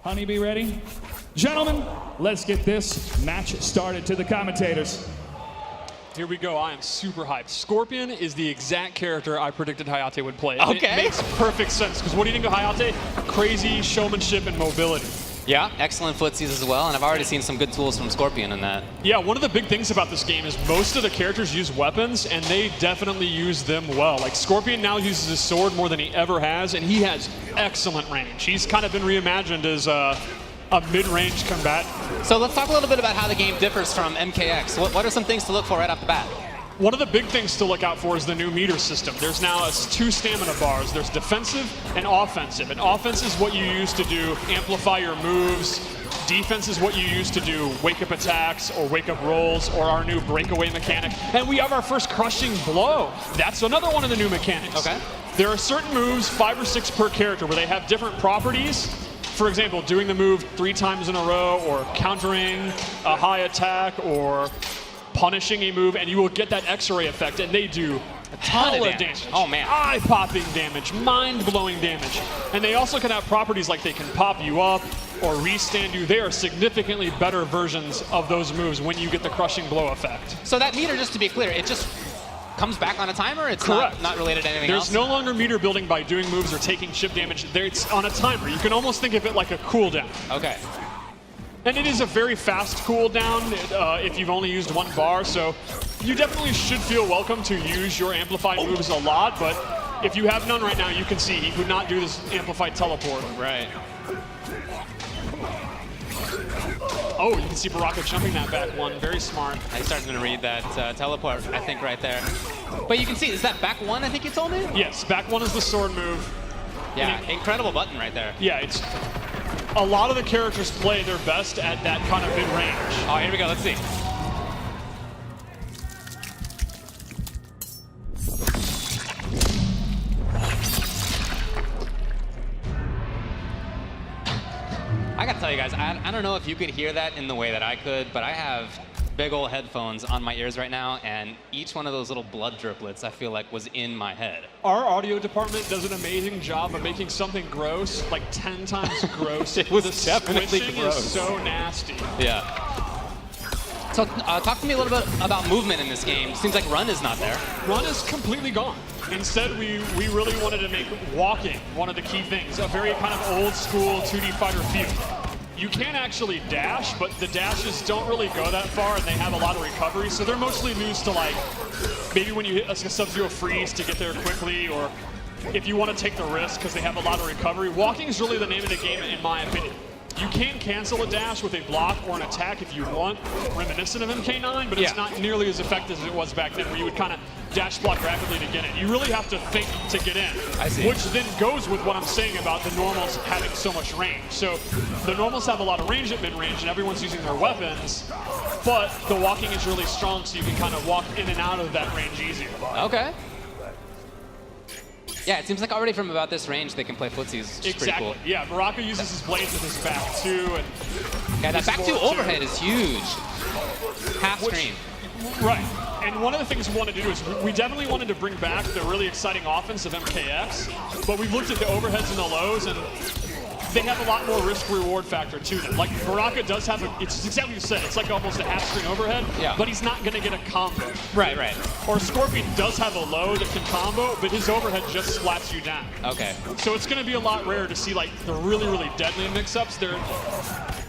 HoneyBee ready? Gentlemen, let's get this match started. To the commentators. Here we go. I am super hyped. Scorpion is the exact character I predicted Hayatei would play. Okay. It makes perfect sense, because what do you think of Hayatei? Crazy showmanship and mobility. Yeah, excellent footsies as well, and I've already seen some good tools from Scorpion in that. Yeah, one of the big things about this game is most of the characters use weapons, and they definitely use them well. Like, Scorpion now uses his sword more than he ever has, and he has excellent range. He's kind of been reimagined as a mid-range combatant. So let's talk a little bit about how the game differs from MKX. What are some things to look for right off the bat? One of the big things to look out for is the new meter system. There's now 2 stamina bars. There's defensive and offensive. And offense is what you use to do amplify your moves. Defense is what you use to do wake-up attacks or wake-up rolls or our new breakaway mechanic. And we have our first crushing blow. That's another one of the new mechanics. Okay. There are certain moves, 5 or 6 per character, where they have different properties. For example, doing the move 3 times in a row, or countering a high attack, or punishing a move, and you will get that X-ray effect, and they do a ton of damage. Oh man. Eye-popping damage, mind-blowing damage. And they also can have properties like they can pop you up or restand you. They are significantly better versions of those moves when you get the crushing blow effect. So that meter, just to be clear, it just comes back on a timer? It's Correct. not related to anything else? There's no longer meter building by doing moves or taking chip damage. It's on a timer. You can almost think of it like a cooldown. Okay. And it is a very fast cooldown if you've only used 1 bar, so you definitely should feel welcome to use your amplified moves a lot, but if you have none right now, you can see he would not do this amplified teleport. Right. Oh, you can see Baraka jumping that back one. Very smart. I started to read that teleport, I think, right there. But you can see, is that back 1, I think you told me? Yes, back 1 is the sword move. Yeah, incredible button right there. Yeah, it's... A lot of the characters play their best at that kind of mid-range. Oh, here we go, let's see. I gotta tell you guys, I don't know if you could hear that in the way that I could, but I have big old headphones on my ears right now, and each one of those little blood driplets I feel like was in my head. Our audio department does an amazing job of making something gross, like 10 times gross. It was the definitely squishing gross. Is so nasty. Yeah. So talk to me a little bit about movement in this game. Seems like run is not there. Run is completely gone. Instead, we really wanted to make walking one of the key things, a very kind of old school 2D fighter feel. You can actually dash, but the dashes don't really go that far, and they have a lot of recovery, so they're mostly used to, like, maybe when you hit a SubZero freeze to get there quickly, or if you want to take the risk because they have a lot of recovery. Walking is really the name of the game, in my opinion. You can cancel a dash with a block or an attack if you want, reminiscent of MK9, but it's not nearly as effective as it was back then, where you would kind of dash block rapidly to get in. You really have to think to get in, I see. Which then goes with what I'm saying about the normals having so much range. So the normals have a lot of range at mid-range, and everyone's using their weapons, but the walking is really strong, so you can kind of walk in and out of that range easier. Okay. Yeah, it seems like already from about this range they can play footsies, which is pretty cool. Yeah, Baraka uses his blades with his back too. And yeah, that back 2 overhead is huge. Half screen. Right. And one of the things we want to do is we definitely wanted to bring back the really exciting offense of MKX, but we've looked at the overheads and the lows, and they have a lot more risk-reward factor to them. Like, Baraka does have it's exactly what you said, it's like almost a half-screen overhead, but he's not going to get a combo. Right. Or Scorpion does have a low that can combo, but his overhead just splats you down. Okay. So it's going to be a lot rarer to see, like, the really, really deadly mix-ups.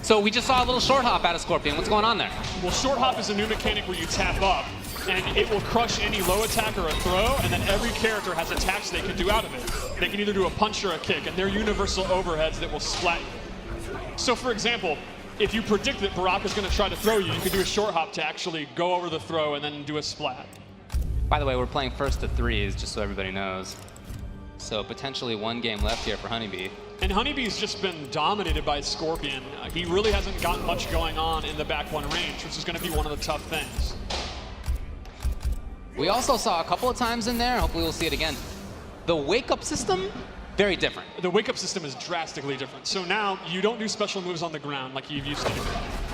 So we just saw a little short hop out of Scorpion. What's going on there? Well, short hop is a new mechanic where you tap up, and it will crush any low attack or a throw, and then every character has attacks they can do out of it. They can either do a punch or a kick, and they're universal overheads that will splat you. So, for example, if you predict that Baraka's going to try to throw you, you can do a short hop to actually go over the throw and then do a splat. By the way, we're playing first to 3s, just so everybody knows. So potentially 1 game left here for HoneyBee. And HoneyBee's just been dominated by Scorpion. He really hasn't got much going on in the back 1 range, which is going to be one of the tough things. We also saw a couple of times in there, hopefully we'll see it again, the wake-up system very different. The wake-up system is drastically different. So now you don't do special moves on the ground like you used to do.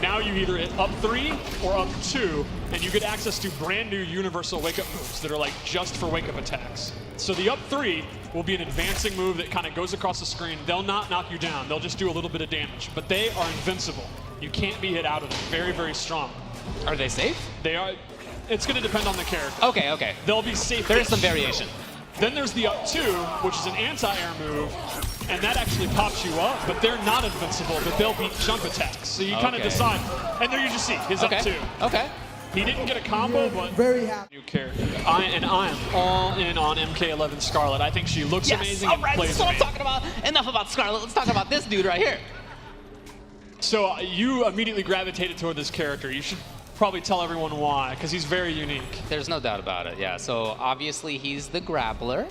Now you either hit up 3 or up 2, and you get access to brand new universal wake-up moves that are like just for wake-up attacks. So the up 3 will be an advancing move that kind of goes across the screen. They'll not knock you down. They'll just do a little bit of damage. But they are invincible. You can't be hit out of them. Very, very strong. Are they safe? They are. It's going to depend on the character. Okay, okay. They'll be safe. There is some variation. Then there's the up 2, which is an anti-air move, and that actually pops you up, but they're not invincible, but they'll beat jump attacks. So you kind of decide. And there you just see his up 2. Okay. He didn't get a combo, but very happy. New character. I am all in on MK11 Scarlet. I think she looks amazing and Alright, plays that's what I'm amazing. talking about. Enough about Scarlet. Let's talk about this dude right here. So you immediately gravitated toward this character. You should probably tell everyone why, because he's very unique. There's no doubt about it, yeah. So obviously he's the grappler.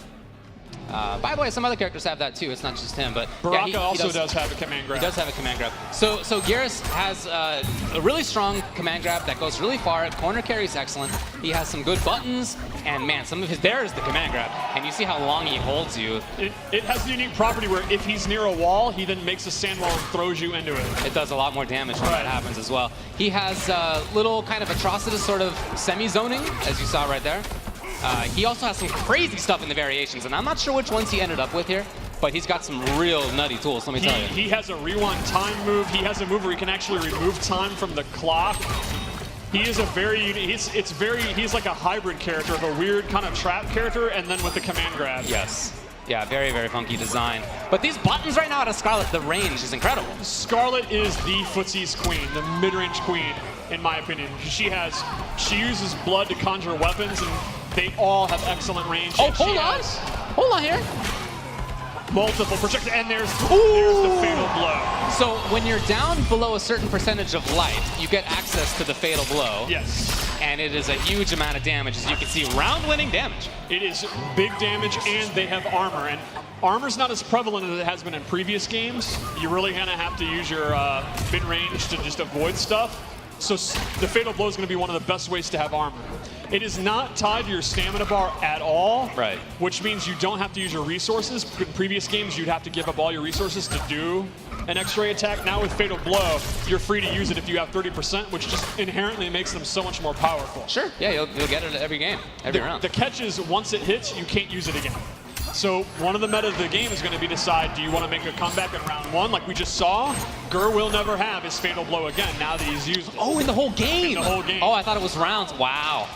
By the way, some other characters have that too. It's not just him, but Baraka yeah, also does have a command grab. He does have a command grab. So Geras has a really strong command grab that goes really far. Corner carry is excellent. He has some good buttons, and man, some of his there is the command grab, and you see how long he holds you. It has the unique property where if he's near a wall, he then makes a sand wall and throws you into it. It does a lot more damage when that happens as well. He has little kind of atrocitus sort of semi-zoning, as you saw right there. He also has some crazy stuff in the variations, and I'm not sure which ones he ended up with here, but he's got some real nutty tools, let me tell you. He has a rewind time move. He has a move where he can actually remove time from the clock. He is a very unique, he's like a hybrid character of a weird kind of trap character, and then with the command grab. Yes. Yeah, very, very funky design. But these buttons right now out of Scarlet, the range is incredible. Scarlet is the footsie's queen, the mid-range queen, in my opinion. She uses blood to conjure weapons, and they all have excellent range. Oh, hold on here. Multiple projectiles, and there's the fatal blow. So when you're down below a certain percentage of life, you get access to the fatal blow. Yes. And it is a huge amount of damage, as you can see, round-winning damage. It is big damage, and they have armor. And armor's not as prevalent as it has been in previous games. You're really going to have to use your mid-range to just avoid stuff. So the fatal blow is going to be one of the best ways to have armor. It is not tied to your stamina bar at all, right? Which means you don't have to use your resources. In previous games, you'd have to give up all your resources to do an X-ray attack. Now with fatal blow, you're free to use it if you have 30%, which just inherently makes them so much more powerful. Sure, yeah, you'll get it every game, every round. The catch is once it hits, you can't use it again. So one of the meta of the game is going to be decide, do you want to make a comeback in round 1 like we just saw? Gur will never have his fatal blow again now that he's used. Oh, in the whole game? In the whole game. Oh, I thought it was rounds. Wow.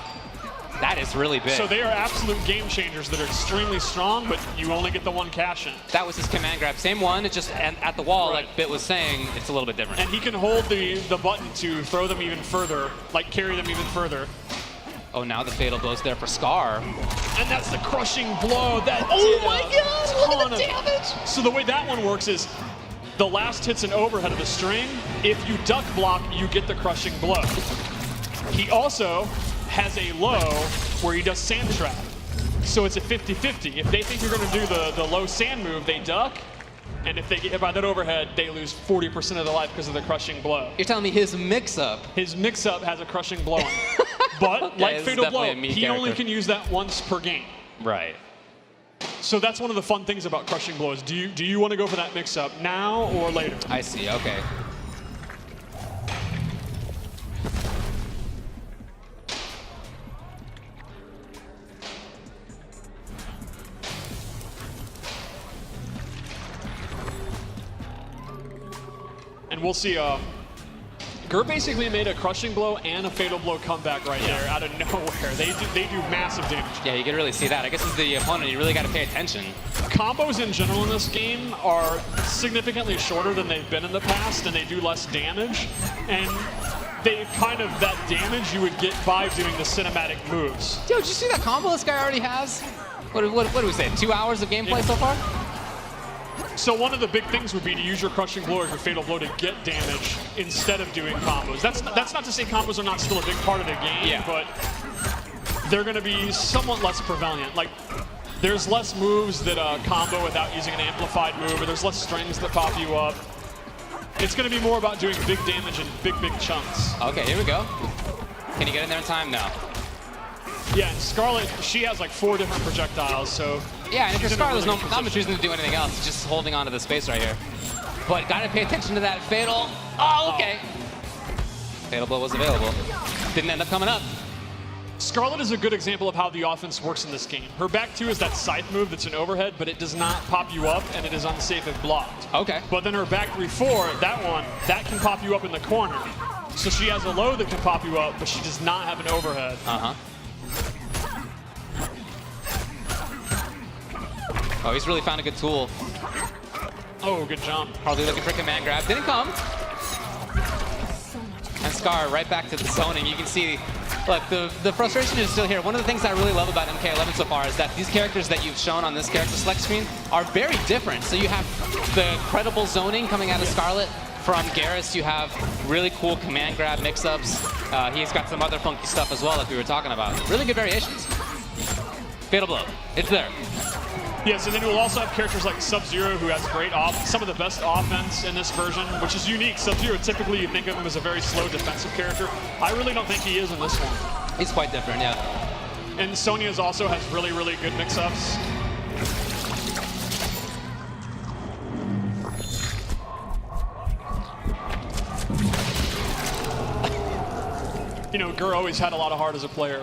That is really big. So they are absolute game changers that are extremely strong, but you only get the one cash in. That was his command grab. Same one, it's just at the wall, like Bit was saying, it's a little bit different. And he can hold the button to throw them even further, like carry them even further. Oh, now the fatal blow's there for Scar. And that's the crushing blow. That oh my God, look at the damage! So the way that one works is the last hit's an overhead of the string. If you duck block, you get the crushing blow. He also has a low where he does sand trap. So it's a 50-50. If they think you're going to do the low sand move, they duck. And if they get hit by that overhead, they lose 40% of their life because of the crushing blow. You're telling me his mix-up? His mix-up has a crushing blow. But okay, like Fatal Blow, he only character. can use that once per game. Right. So that's one of the fun things about crushing blows. Do you want to go for that mix-up now or later? I see, okay. And we'll see, Gur basically made a crushing blow and a fatal blow comeback right there out of nowhere. They do massive damage. Yeah, you can really see that. I guess as the opponent, you really got to pay attention. Combos in general in this game are significantly shorter than they've been in the past, and they do less damage. And they kind of, that damage you would get by doing the cinematic moves. Yo, did you see that combo this guy already has? What do we say, 2 hours of gameplay so far? So one of the big things would be to use your crushing blow or your fatal blow to get damage instead of doing combos. That's not to say combos are not still a big part of the game, but they're going to be somewhat less prevalent. Like, there's less moves that combo without using an amplified move, or there's less strings that pop you up. It's going to be more about doing big damage in big chunks. Okay, here we go. Can you get in there in time? No. Yeah, and Scarlet, she has like 4 different projectiles, so Yeah, and if you're She's in a Scar, there's really not good much position. reason to do anything else. Just holding on to the space right here. But gotta pay attention to that fatal. Oh, okay. Fatal blow was available. Didn't end up coming up. Scarlet is a good example of how the offense works in this game. Her back two is that scythe move that's an overhead, but it does not pop you up, and it is unsafe if blocked. Okay. But then her back 3-4, that one, that can pop you up in the corner. So she has a low that can pop you up, but she does not have an overhead. Uh-huh. Oh, he's really found a good tool. Oh, good jump. Probably looking for command grab. Didn't come. And Scar right back to the zoning. You can see, look, the frustration is still here. One of the things I really love about MK11 so far is that these characters that you've shown on this character select screen are very different. So you have the credible zoning coming out of Scarlet. From Geras, you have really cool command grab mix-ups. He's got some other funky stuff as well, like we were talking about. Really good variations. Fatal blow. It's there. Yes, and then we'll also have characters like SubZero, who has great some of the best offense in this version, which is unique. SubZero, typically you think of him as a very slow defensive character. I really don't think he is in this one. He's quite different, yeah. And Sonya's also has really, really good mix-ups. You know, Gur always had a lot of heart as a player.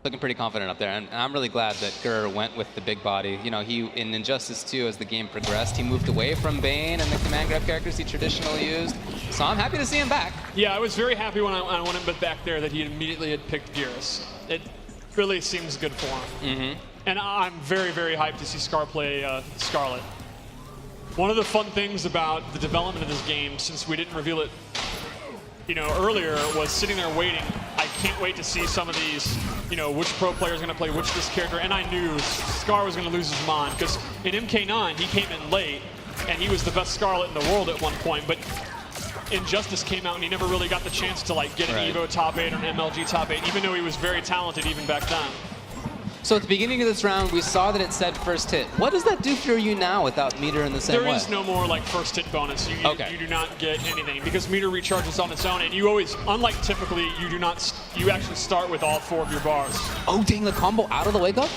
Looking pretty confident up there, and I'm really glad that Gur went with the big body. You know, he in Injustice 2, as the game progressed, he moved away from Bane and the command grab characters he traditionally used. So I'm happy to see him back. Yeah, I was very happy when I went him back there that he immediately had picked Geras. It really seems good for him. Mm-hmm. And I'm very, very hyped to see Scar play Scarlet. One of the fun things about the development of this game, since we didn't reveal it, you know, earlier, was sitting there waiting. I can't wait to see some of these, you know, which pro player is going to play which this character. And I knew Scar was going to lose his mind, because in MK9 he came in late, and he was the best Scarlet in the world at one point. But Injustice came out, and he never really got the chance to like get an Evo top 8 or an MLG top 8, even though he was very talented even back then. So at the beginning of this round, we saw that it said first hit. What does that do for you now without meter in the same way? There is no more like first hit bonus. You do not get anything because meter recharges on its own, and you always, unlike typically, you do not. You actually start with all 4 of your bars. Oh dang! The combo out of the wake up.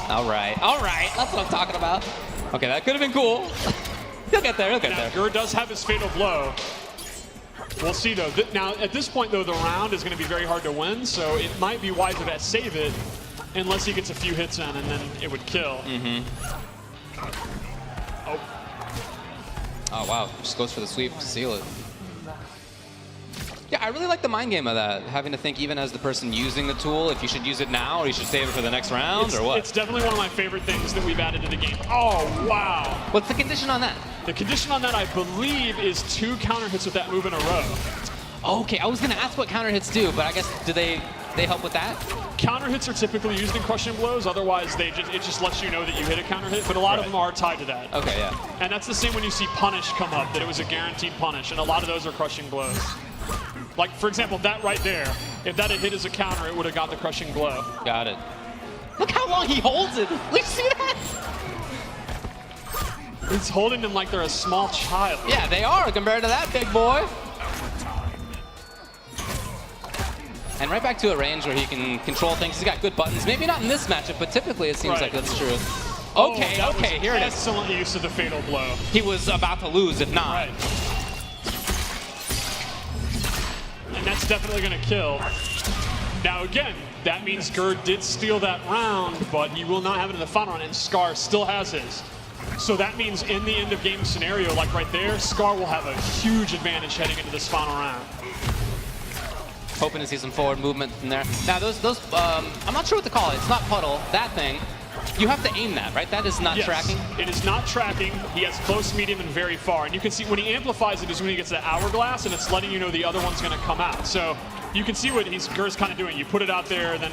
All right, that's what I'm talking about. Okay, that could have been cool. He'll get there. He'll get there. Gur does have his fatal blow. We'll see, though. Now, at this point, though, the round is going to be very hard to win, so it might be wiser to save it unless he gets a few hits in, and then it would kill. Mm-hmm. Oh, wow. Just goes for the sweep to seal it. Yeah, I really like the mind game of that, having to think even as the person using the tool if you should use it now or you should save it for the next round, or what? It's definitely one of my favorite things that we've added to the game. Oh, wow. What's the condition on that? The condition on that, I believe, is 2 counter hits with that move in a row. Okay, I was going to ask what counter hits do, but I guess, do they help with that? Counter hits are typically used in crushing blows, otherwise it just lets you know that you hit a counter hit, but a lot of them are tied to that. Okay, yeah. And that's the same when you see punish come up, that it was a guaranteed punish, and a lot of those are crushing blows. Like, for example, that right there, if that had hit as a counter, it would have got the crushing blow. Got it. Look how long he holds it. Look, see that? He's holding them like they're a small child. Yeah, they are compared to that big boy. And right back to a range where he can control things. He's got good buttons. Maybe not in this matchup, but typically it seems like that's true. Okay, okay, here it is. Excellent use of the fatal blow. He was about to lose if not. Right. And that's definitely going to kill. Now again, that means Gur did steal that round, but he will not have it in the final round, and Scar still has his. So that means in the end of game scenario, like right there, Scar will have a huge advantage heading into this final round. Hoping to see some forward movement from there. Now those I'm not sure what to call it. It's not puddle, that thing. You have to aim that, right? That is not tracking? It is not tracking. He has close, medium, and very far. And you can see when he amplifies it is when he gets the hourglass, and it's letting you know the other one's going to come out. So you can see what Gur's kind of doing. You put it out there, then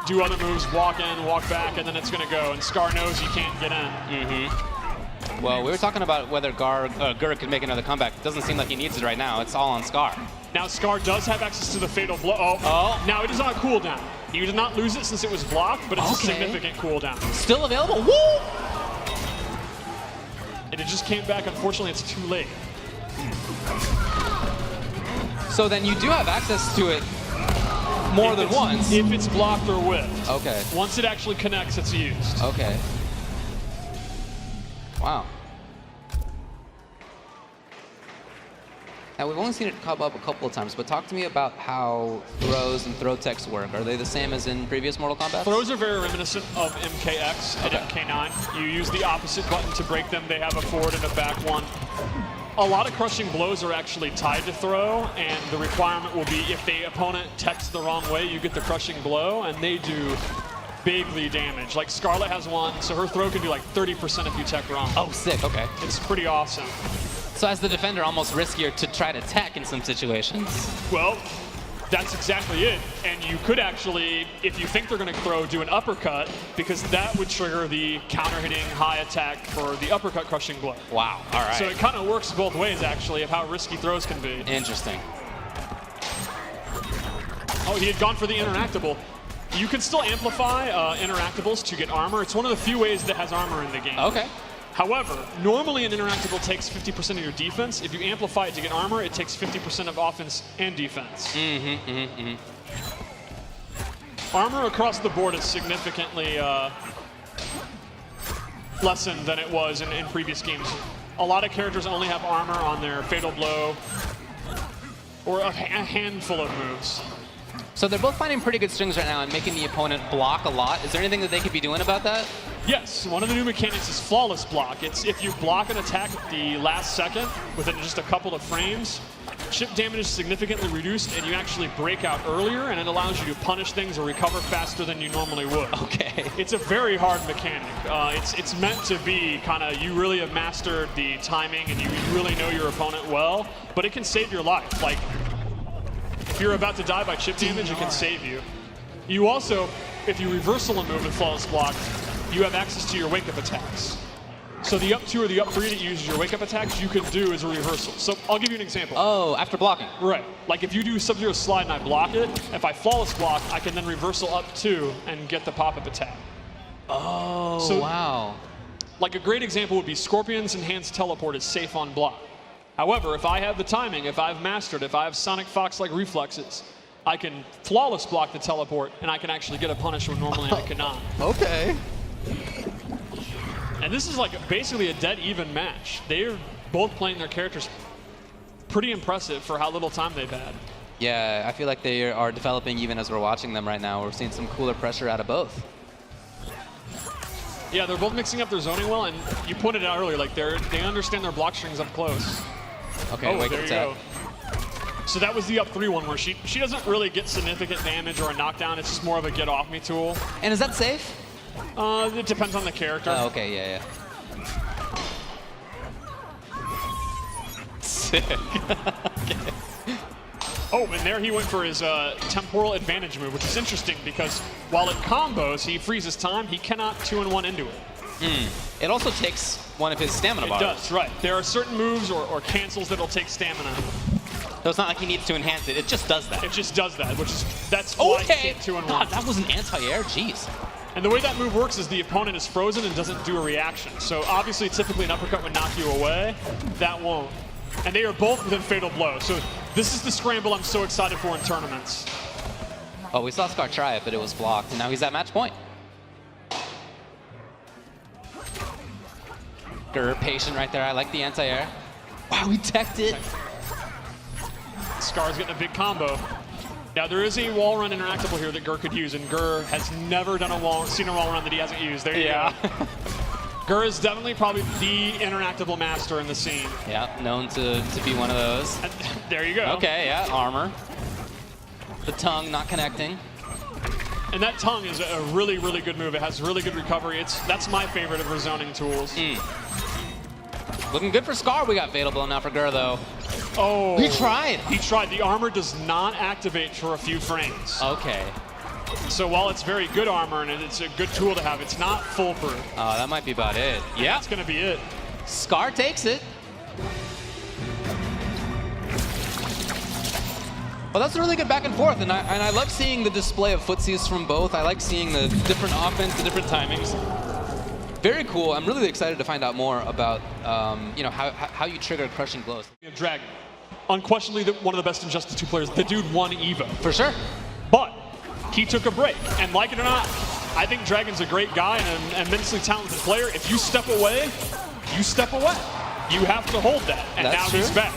do other moves, walk in, walk back, and then it's going to go. And Scar knows you can't get in. Mm-hmm. Well, we were talking about whether Gur could make another comeback. It doesn't seem like he needs it right now. It's all on Scar. Now Scar does have access to the fatal blow. Oh. Now it is on a cooldown. He did not lose it since it was blocked, but it's a significant cooldown. Still available? Woo! And it just came back. Unfortunately, it's too late. So then you do have access to it more than once. If it's blocked or whiffed. Okay. Once it actually connects, it's used. Okay. Wow. Now, we've only seen it come up a couple of times, but talk to me about how throws and throw techs work. Are they the same as in previous Mortal Kombat? Throws are very reminiscent of MKX and MK9. You use the opposite button to break them. They have a forward and a back one. A lot of crushing blows are actually tied to throw, and the requirement will be if the opponent techs the wrong way, you get the crushing blow, and they do bigly damage. Like Scarlet has one, so her throw can do like 30% if you tech wrong. Oh, sick, okay. It's pretty awesome. So as the defender, almost riskier to try to tech in some situations. Well, that's exactly it. And you could actually, if you think they're going to throw, do an uppercut, because that would trigger the counter-hitting high attack for the uppercut crushing blow. Wow, all right. So it kind of works both ways, actually, of how risky throws can be. Interesting. Oh, he had gone for the interactable. You can still amplify interactables to get armor. It's one of the few ways that has armor in the game. Okay. However, normally an interactable takes 50% of your defense. If you amplify it to get armor, it takes 50% of offense and defense. Armor across the board is significantly lessened than it was in previous games. A lot of characters only have armor on their fatal blow or a handful of moves. So they're both finding pretty good strings right now and making the opponent block a lot. Is there anything that they could be doing about that? Yes, one of the new mechanics is flawless block. It's if you block an attack at the last second within just a couple of frames, chip damage is significantly reduced and you actually break out earlier, and it allows you to punish things or recover faster than you normally would. Okay. It's a very hard mechanic. It's meant to be kind of, you really have mastered the timing and you really know your opponent well, but it can save your life. Like, if you're about to die by chip damage, it can save you. You also, if you reversal a move with flawless block, you have access to your wake-up attacks. So the up 2 or the up 3 that uses your wake-up attacks, you can do as a reversal. So I'll give you an example. Oh, after blocking. Right. Like if you do SubZero slide and I block it, if I flawless block, I can then reversal up 2 and get the pop-up attack. Oh, So- wow. Like a great example would be Scorpion's Enhanced Teleport is safe on block. However, if I have the timing, if I've mastered, if I have SonicFox-like reflexes, I can flawless block the teleport, and I can actually get a punish when normally I cannot. Okay. And this is like basically a dead even match. They're both playing their characters pretty impressive for how little time they've had. Yeah, I feel like they are developing even as we're watching them right now. We're seeing some cooler pressure out of both. Yeah, they're both mixing up their zoning well, and you pointed out earlier, like they understand their block strings up close. Okay, Oh, wake there up you tap. go. So that was the up 3 one where she doesn't really get significant damage or a knockdown. It's just more of a get off me tool. And is that safe? It depends on the character. Oh, okay, yeah. Sick. Okay. Oh, and there he went for his temporal advantage move, which is interesting because while it combos, he freezes time, he cannot 2-in-1 into it. It also takes one of his stamina bars. It does, right. There are certain moves or cancels that'll take stamina. So it's not like he needs to enhance it, it just does that. It just does that, that's why he Okay! can't 2-in-1. God, that was an anti-air, jeez. And the way that move works is the opponent is frozen and doesn't do a reaction. So obviously, typically an uppercut would knock you away. That won't. And they are both within fatal blow. So this is the scramble I'm so excited for in tournaments. Oh, we saw Scar try it, but it was blocked, and now he's at match point. Patient right there. I like the anti-air. Wow, he teched it. Scar's getting a big combo. Now there is a wall run interactable here that Gur could use, and Gur has never done seen a wall run that he hasn't used. There you go. Gur is definitely probably the interactable master in the scene. Yeah, known to be one of those. There you go. Okay, yeah, armor. The tongue not connecting. And that tongue is a really, really good move. It has really good recovery. That's my favorite of her zoning tools. Looking good for Scar. We got Fatal Blow now for Gur, though. Oh. He tried. He tried. The armor does not activate for a few frames. Okay. So while it's very good armor and it's a good tool to have, it's not foolproof. That might be about it. Yeah. That's going to be it. Scar takes it. Well, that's a really good back and forth, and I love seeing the display of footsies from both. I like seeing the different offense, the different timings. Very cool. I'm really excited to find out more about, you know, how you trigger crushing blows. Dragon. unquestionably one of the best Injustice 2 players. The dude won EVO. For sure. But he took a break. And like it or not, I think Dragon's a great guy and an immensely talented player. If you step away, you step away. You have to hold that. And That's now true. he's back.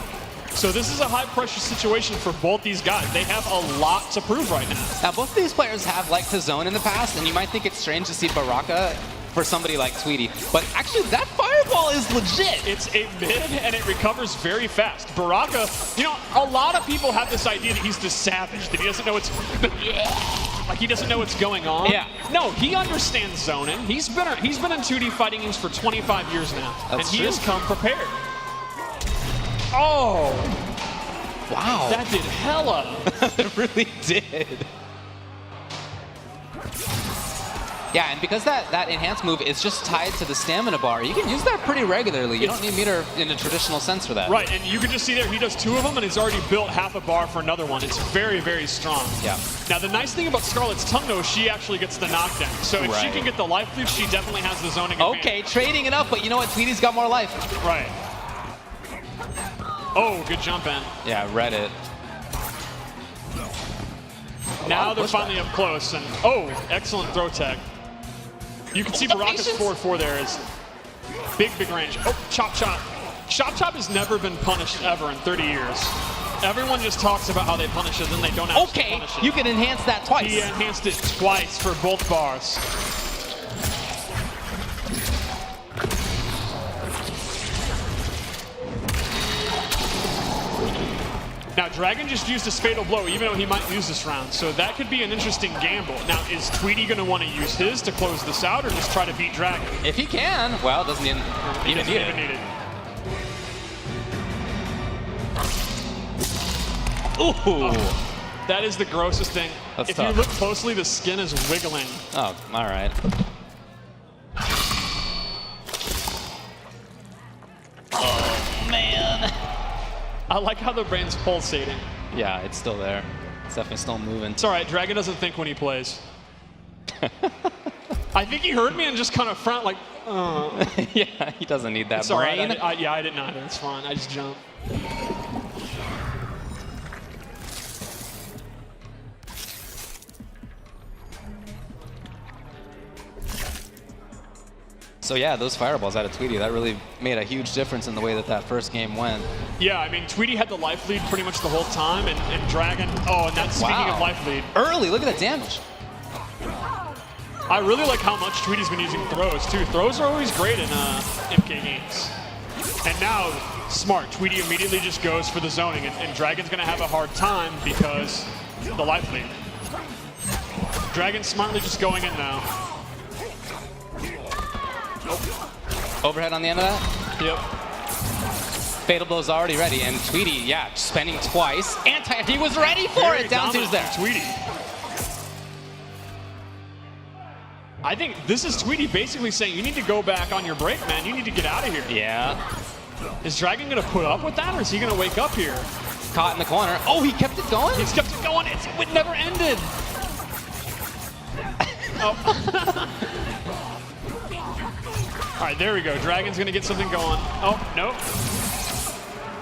So this is a high-pressure situation for both these guys. They have a lot to prove right now. Now, both of these players have liked to zone in the past, and you might think it's strange to see Baraka for somebody like Tweedy. But actually, that fireball is legit. It's a mid, and it recovers very fast. Baraka, you know, a lot of people have this idea that he's this savage, that he doesn't know what's... like he doesn't know what's going on. Yeah. No, he understands zoning. He's been in 2D fighting games for 25 years now, That's and he true. has come prepared. Oh, Wow. that did hella. It really did. Yeah, and because that enhanced move is just tied to the stamina bar, you can use that pretty regularly. You don't need meter in a traditional sense for that. Right, and you can just see there, he does 2 of them, and he's already built half a bar for another one. It's very, very strong. Yeah. Now, the nice thing about Scarlet's tongue, though, is she actually gets the knockdown. So if she Right. can get the life lead, she definitely has the zoning advantage. Okay, trading it up, but you know what? Tweedy's got more life. Right. Oh, good jump in. Yeah, read it. Now they're pushback. finally up close, and oh, excellent throw tech. You can see the Baraka's patience. forward 4 there is big, big range. Oh, chop, chop. Chop, chop has never been punished ever in 30 years. Everyone just talks about how they punish it, then they don't actually Okay, punish it. you can enhance that twice. He enhanced it twice for both bars. Now, Dragon just used his Fatal Blow, even though he might lose this round. So that could be an interesting gamble. Now, is Tweedy going to want to use his to close this out, or just try to beat Dragon? If he can, well, doesn't even He need doesn't even it. need it. Ooh. That is the grossest thing. That's if tough. you look closely, the skin is wiggling. Oh, all right. Oh, man. I like how the brain's pulsating. Yeah, it's still there. It's definitely still moving. It's all right. Dragon doesn't think when he plays. I think he heard me and just kind of frowned like, Yeah, he doesn't need that it's all right. brain. Yeah, I didn't either. It's fine. I just jumped. So yeah, those fireballs out of Tweedy, that really made a huge difference in the way that that first game went. Yeah, I mean, Tweedy had the life lead pretty much the whole time, and Dragon, oh, and that's speaking Wow. of life lead. Early, look at that damage. I really like how much Tweedy's been using throws, too. Throws are always great in MK games. And now, smart, Tweedy immediately just goes for the zoning, and Dragon's going to have a hard time because the life lead. Dragon's smartly just going in now. Overhead on the end of that. Yep. Fatal Blow's already ready, and Tweedy, yeah, spending twice. He was ready for Very it. Down dominant two's there. from Tweedy. I think this is Tweedy basically saying, you need to go back on your break, man. You need to get out of here. Yeah. Is Dragon going to put up with that, or is he going to wake up here? Caught in the corner. Oh, he kept it going? He's kept it going. It never ended. Oh. All right, there we go. Dragon's going to get something going. Oh, no.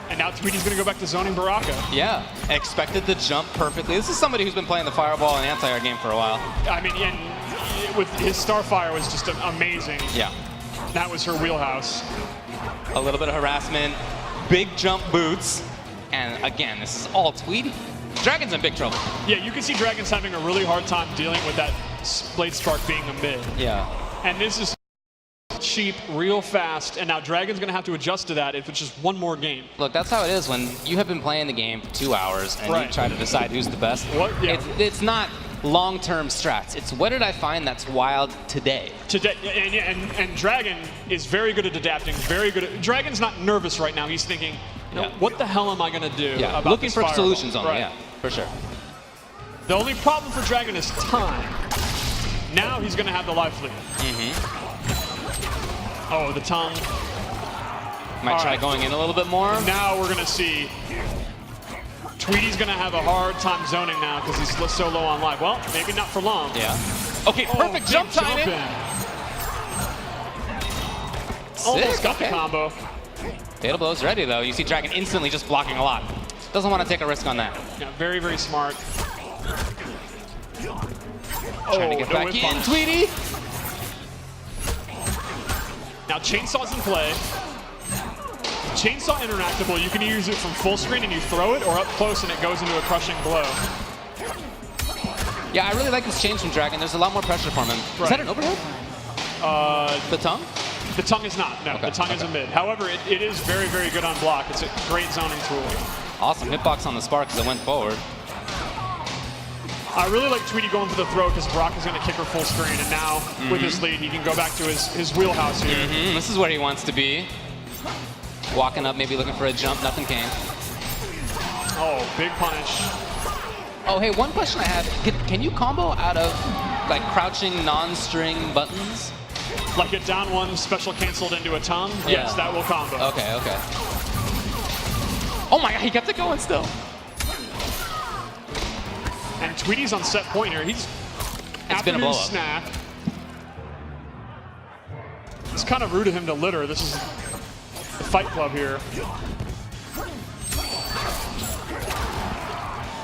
And now Tweedy's going to go back to zoning Baraka. Yeah, expected the jump perfectly. This is somebody who's been playing the fireball and anti-air game for a while. I mean, and with his Starfire was just amazing. Yeah. That was her wheelhouse. A little bit of harassment, big jump boots, and again, this is all Tweedy. Dragon's in big trouble. Yeah, you can see Dragon's having a really hard time dealing with that Blade Spark being a mid. Yeah. And this is cheap, real fast, and now Dragon's going to have to adjust to that if it's just one more game. Look, that's how it is when you have been playing the game for 2 hours and Right. you try to decide who's the best. What? Yeah. It's not long-term strats. It's what did I find that's wild today? Today, and Dragon is very good at adapting, very good at... Dragon's not nervous right now. He's thinking, you know, Yeah. what the hell am I going to do Yeah, about looking this for fireball? solutions on it, Right. yeah, for sure. The only problem for Dragon is time. Now he's going to have the life lead. Oh, the tongue. Might All try right. going in a little bit more. Now we're going to see Tweedy's going to have a hard time zoning now because he's so low on life. Well, maybe not for long. Yeah. Okay, perfect big jump timing. in. Almost Sick, got the okay. combo. Fatal Blow's ready, though. You see Dragon instantly just blocking a lot. Doesn't want to take a risk on that. Yeah, very, very smart. Trying to get back in, Tweedy. Now Chainsaw's in play. Chainsaw interactable, you can use it from full screen and you throw it, or up close and it goes into a crushing blow. Yeah, I really like this change from Dragon. There's a lot more pressure from him. Right. Is that an overhead? The tongue? The tongue is not, no. Okay. The tongue is a mid. However, it is very, very good on block. It's a great zoning tool. Awesome hitbox on the spark as it went forward. I really like Tweedy going for the throw because Baraka's going to kick her full screen, and now with his lead, he can go back to his wheelhouse here. This is where he wants to be. Walking up, maybe looking for a jump, nothing came. Oh, big punish. Oh, hey, one question I have. Can you combo out of like crouching non-string buttons? Like a down one special canceled into a tongue? Yeah. Yes, that will combo. Okay, okay. Oh my god, he kept it going still. And Tweedy's on set point here. He's been a blow up. Snack. It's kind of rude of him to litter. This is the Fight Club here.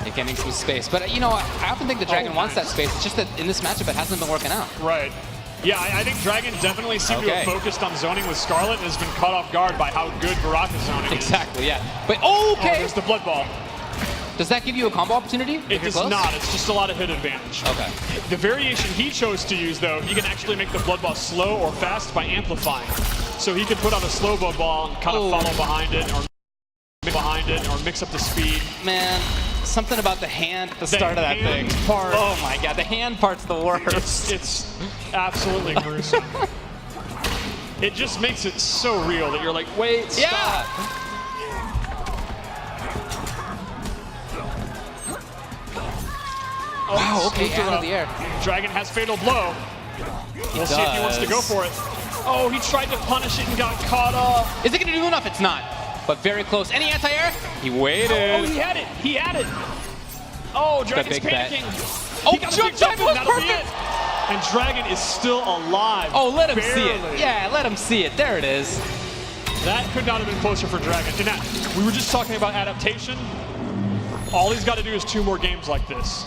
They're getting some space. But, you know, I often think the Dragon wants that space. It's just that in this matchup, it hasn't been working out. Right. Yeah, I think Dragon definitely seemed to have focused on zoning with Scarlet and has been caught off guard by how good Baraka's zoning is. Exactly, yeah. But, okay. Oh, there's the blood ball. Does that give you a combo opportunity? It does not. It's just a lot of hit advantage. Okay. The variation he chose to use, though, he can actually make the blood ball slow or fast by amplifying. So he can put on a slow blood ball and kind of follow behind it, or mix up the speed. Man, something about the hand at the start of that thing. Part, oh my god, the hand part's the worst. It's absolutely gruesome. It just makes it so real that you're like, wait, stop. Yeah. Oh, wow, okay, out of the air. Dragon has fatal blow. We'll see if he wants to go for it. Oh, he tried to punish it and got caught up. Is it going to do enough? It's not. But very close. Any anti-air? He waited. Oh, he had it. He had it. Oh, Dragon's panicking. Oh, jump, that'll be it. And Dragon is still alive. Oh, let him see it. Yeah, let him see it. There it is. That could not have been closer for Dragon. And that, we were just talking about adaptation. All he's got to do is 2 more games like this.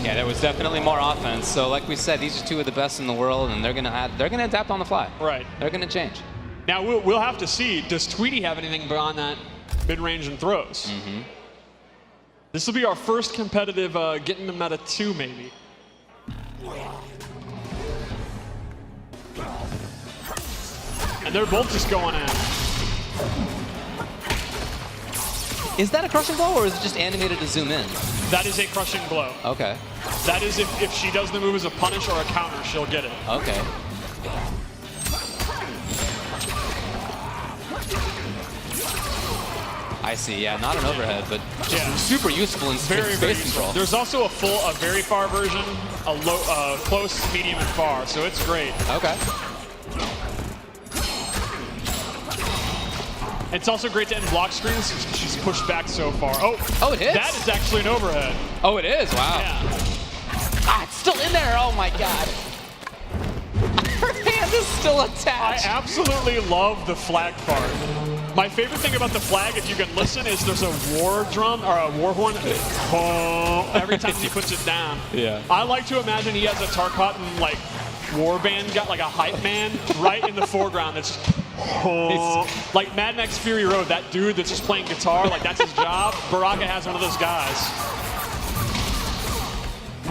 Yeah, there was definitely more offense. So, like we said, these are 2 of the best in the world, and they're gonna adapt on the fly. Right. They're gonna change. Now we'll have to see. Does Tweedy have anything beyond that mid-range and throws? This will be our first competitive getting to meta 2, maybe. And they're both just going in. Is that a crushing blow, or is it just animated to zoom in? That is a crushing blow. Okay. That is if she does the move as a punish or a counter, she'll get it. Okay. I see, yeah, not an overhead, but just super useful in space control. There's also a very far version, a low, close, medium, and far, so it's great. Okay. It's also great to end block screens. She's pushed back so far. Oh, it hits? That is actually an overhead. Oh, it is? Wow. Yeah. Ah, it's still in there. Oh, my God. Her hand is still attached. I absolutely love the flag part. My favorite thing about the flag, if you can listen, is there's a war drum or a war horn every time he puts it down. Yeah. I like to imagine he has a Tarkatan like war band, got like a hype man right in the foreground that's like Mad Max Fury Road, that dude that's just playing guitar, like that's his job. Baraka has one of those guys.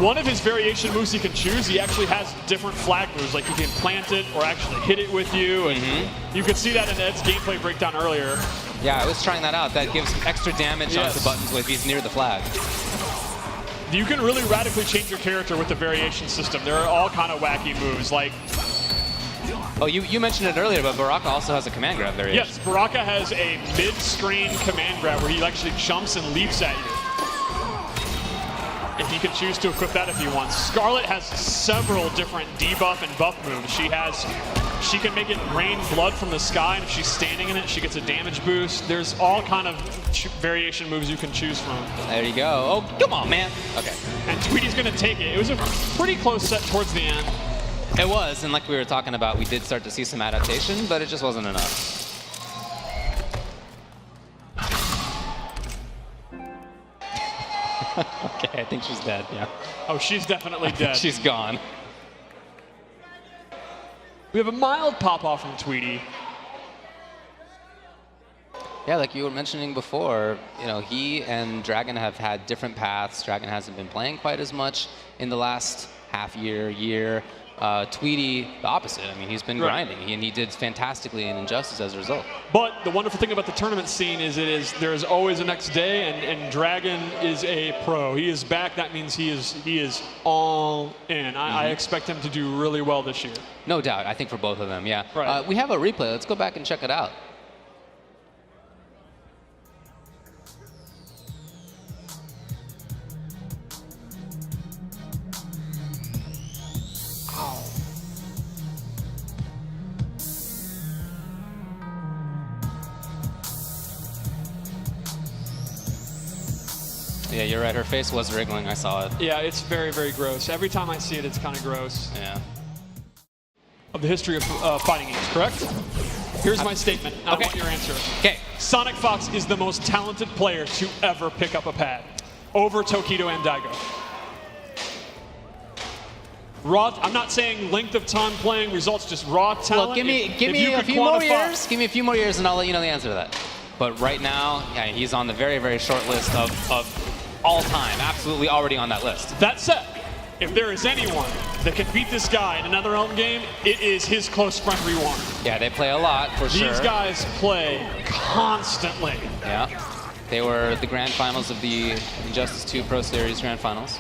One of his variation moves he can choose, he actually has different flag moves, like you can plant it or actually hit it with you. And you could see that in Ed's gameplay breakdown earlier. Yeah, I was trying that out. That gives extra damage onto buttons if he's near the flag. You can really radically change your character with the variation system. There are all kind of wacky moves, like... Oh, you mentioned it earlier, but Baraka also has a command grab variation. Yes, Baraka has a mid-screen command grab where he actually jumps and leaps at you. If he can choose to equip that if he wants. Scarlet has several different debuff and buff moves. She can make it rain blood from the sky, and if she's standing in it, she gets a damage boost. There's all kind of variation moves you can choose from. There you go. Oh, come on, man. Okay. And Tweedy's going to take it. It was a pretty close set towards the end. It was, and like we were talking about, we did start to see some adaptation, but it just wasn't enough. I think she's dead, yeah. Oh, she's definitely dead. She's gone. We have a mild pop-off from Tweedy. Yeah, like you were mentioning before, you know, he and Dragon have had different paths. Dragon hasn't been playing quite as much in the last year. Tweedy, the opposite. I mean, he's been grinding, and he did fantastically in Injustice as a result. But the wonderful thing about the tournament scene is there's always a next day, and Dragon is a pro. He is back. That means he is all in. I expect him to do really well this year. No doubt. I think for both of them, yeah. Right. We have a replay. Let's go back and check it out. Yeah, you're right. Her face was wriggling. I saw it. Yeah, it's very, very gross. Every time I see it, it's kind of gross. Yeah. Of the history of fighting games, correct? Here's my statement. I want your answer. Okay. SonicFox is the most talented player to ever pick up a pad, over Tokido and Daigo. Raw. I'm not saying length of time playing, results, just raw talent. Look, give me a few more years. Give me a few more years, and I'll let you know the answer to that. But right now, yeah, he's on the very, very short list of all time. Absolutely already on that list. That said, if there is anyone that can beat this guy in another NetherRealm game, it is his close friend Rewind. Yeah, they play a lot for sure. These guys play constantly. Yeah. They were the grand finals of the Injustice 2 Pro Series grand finals.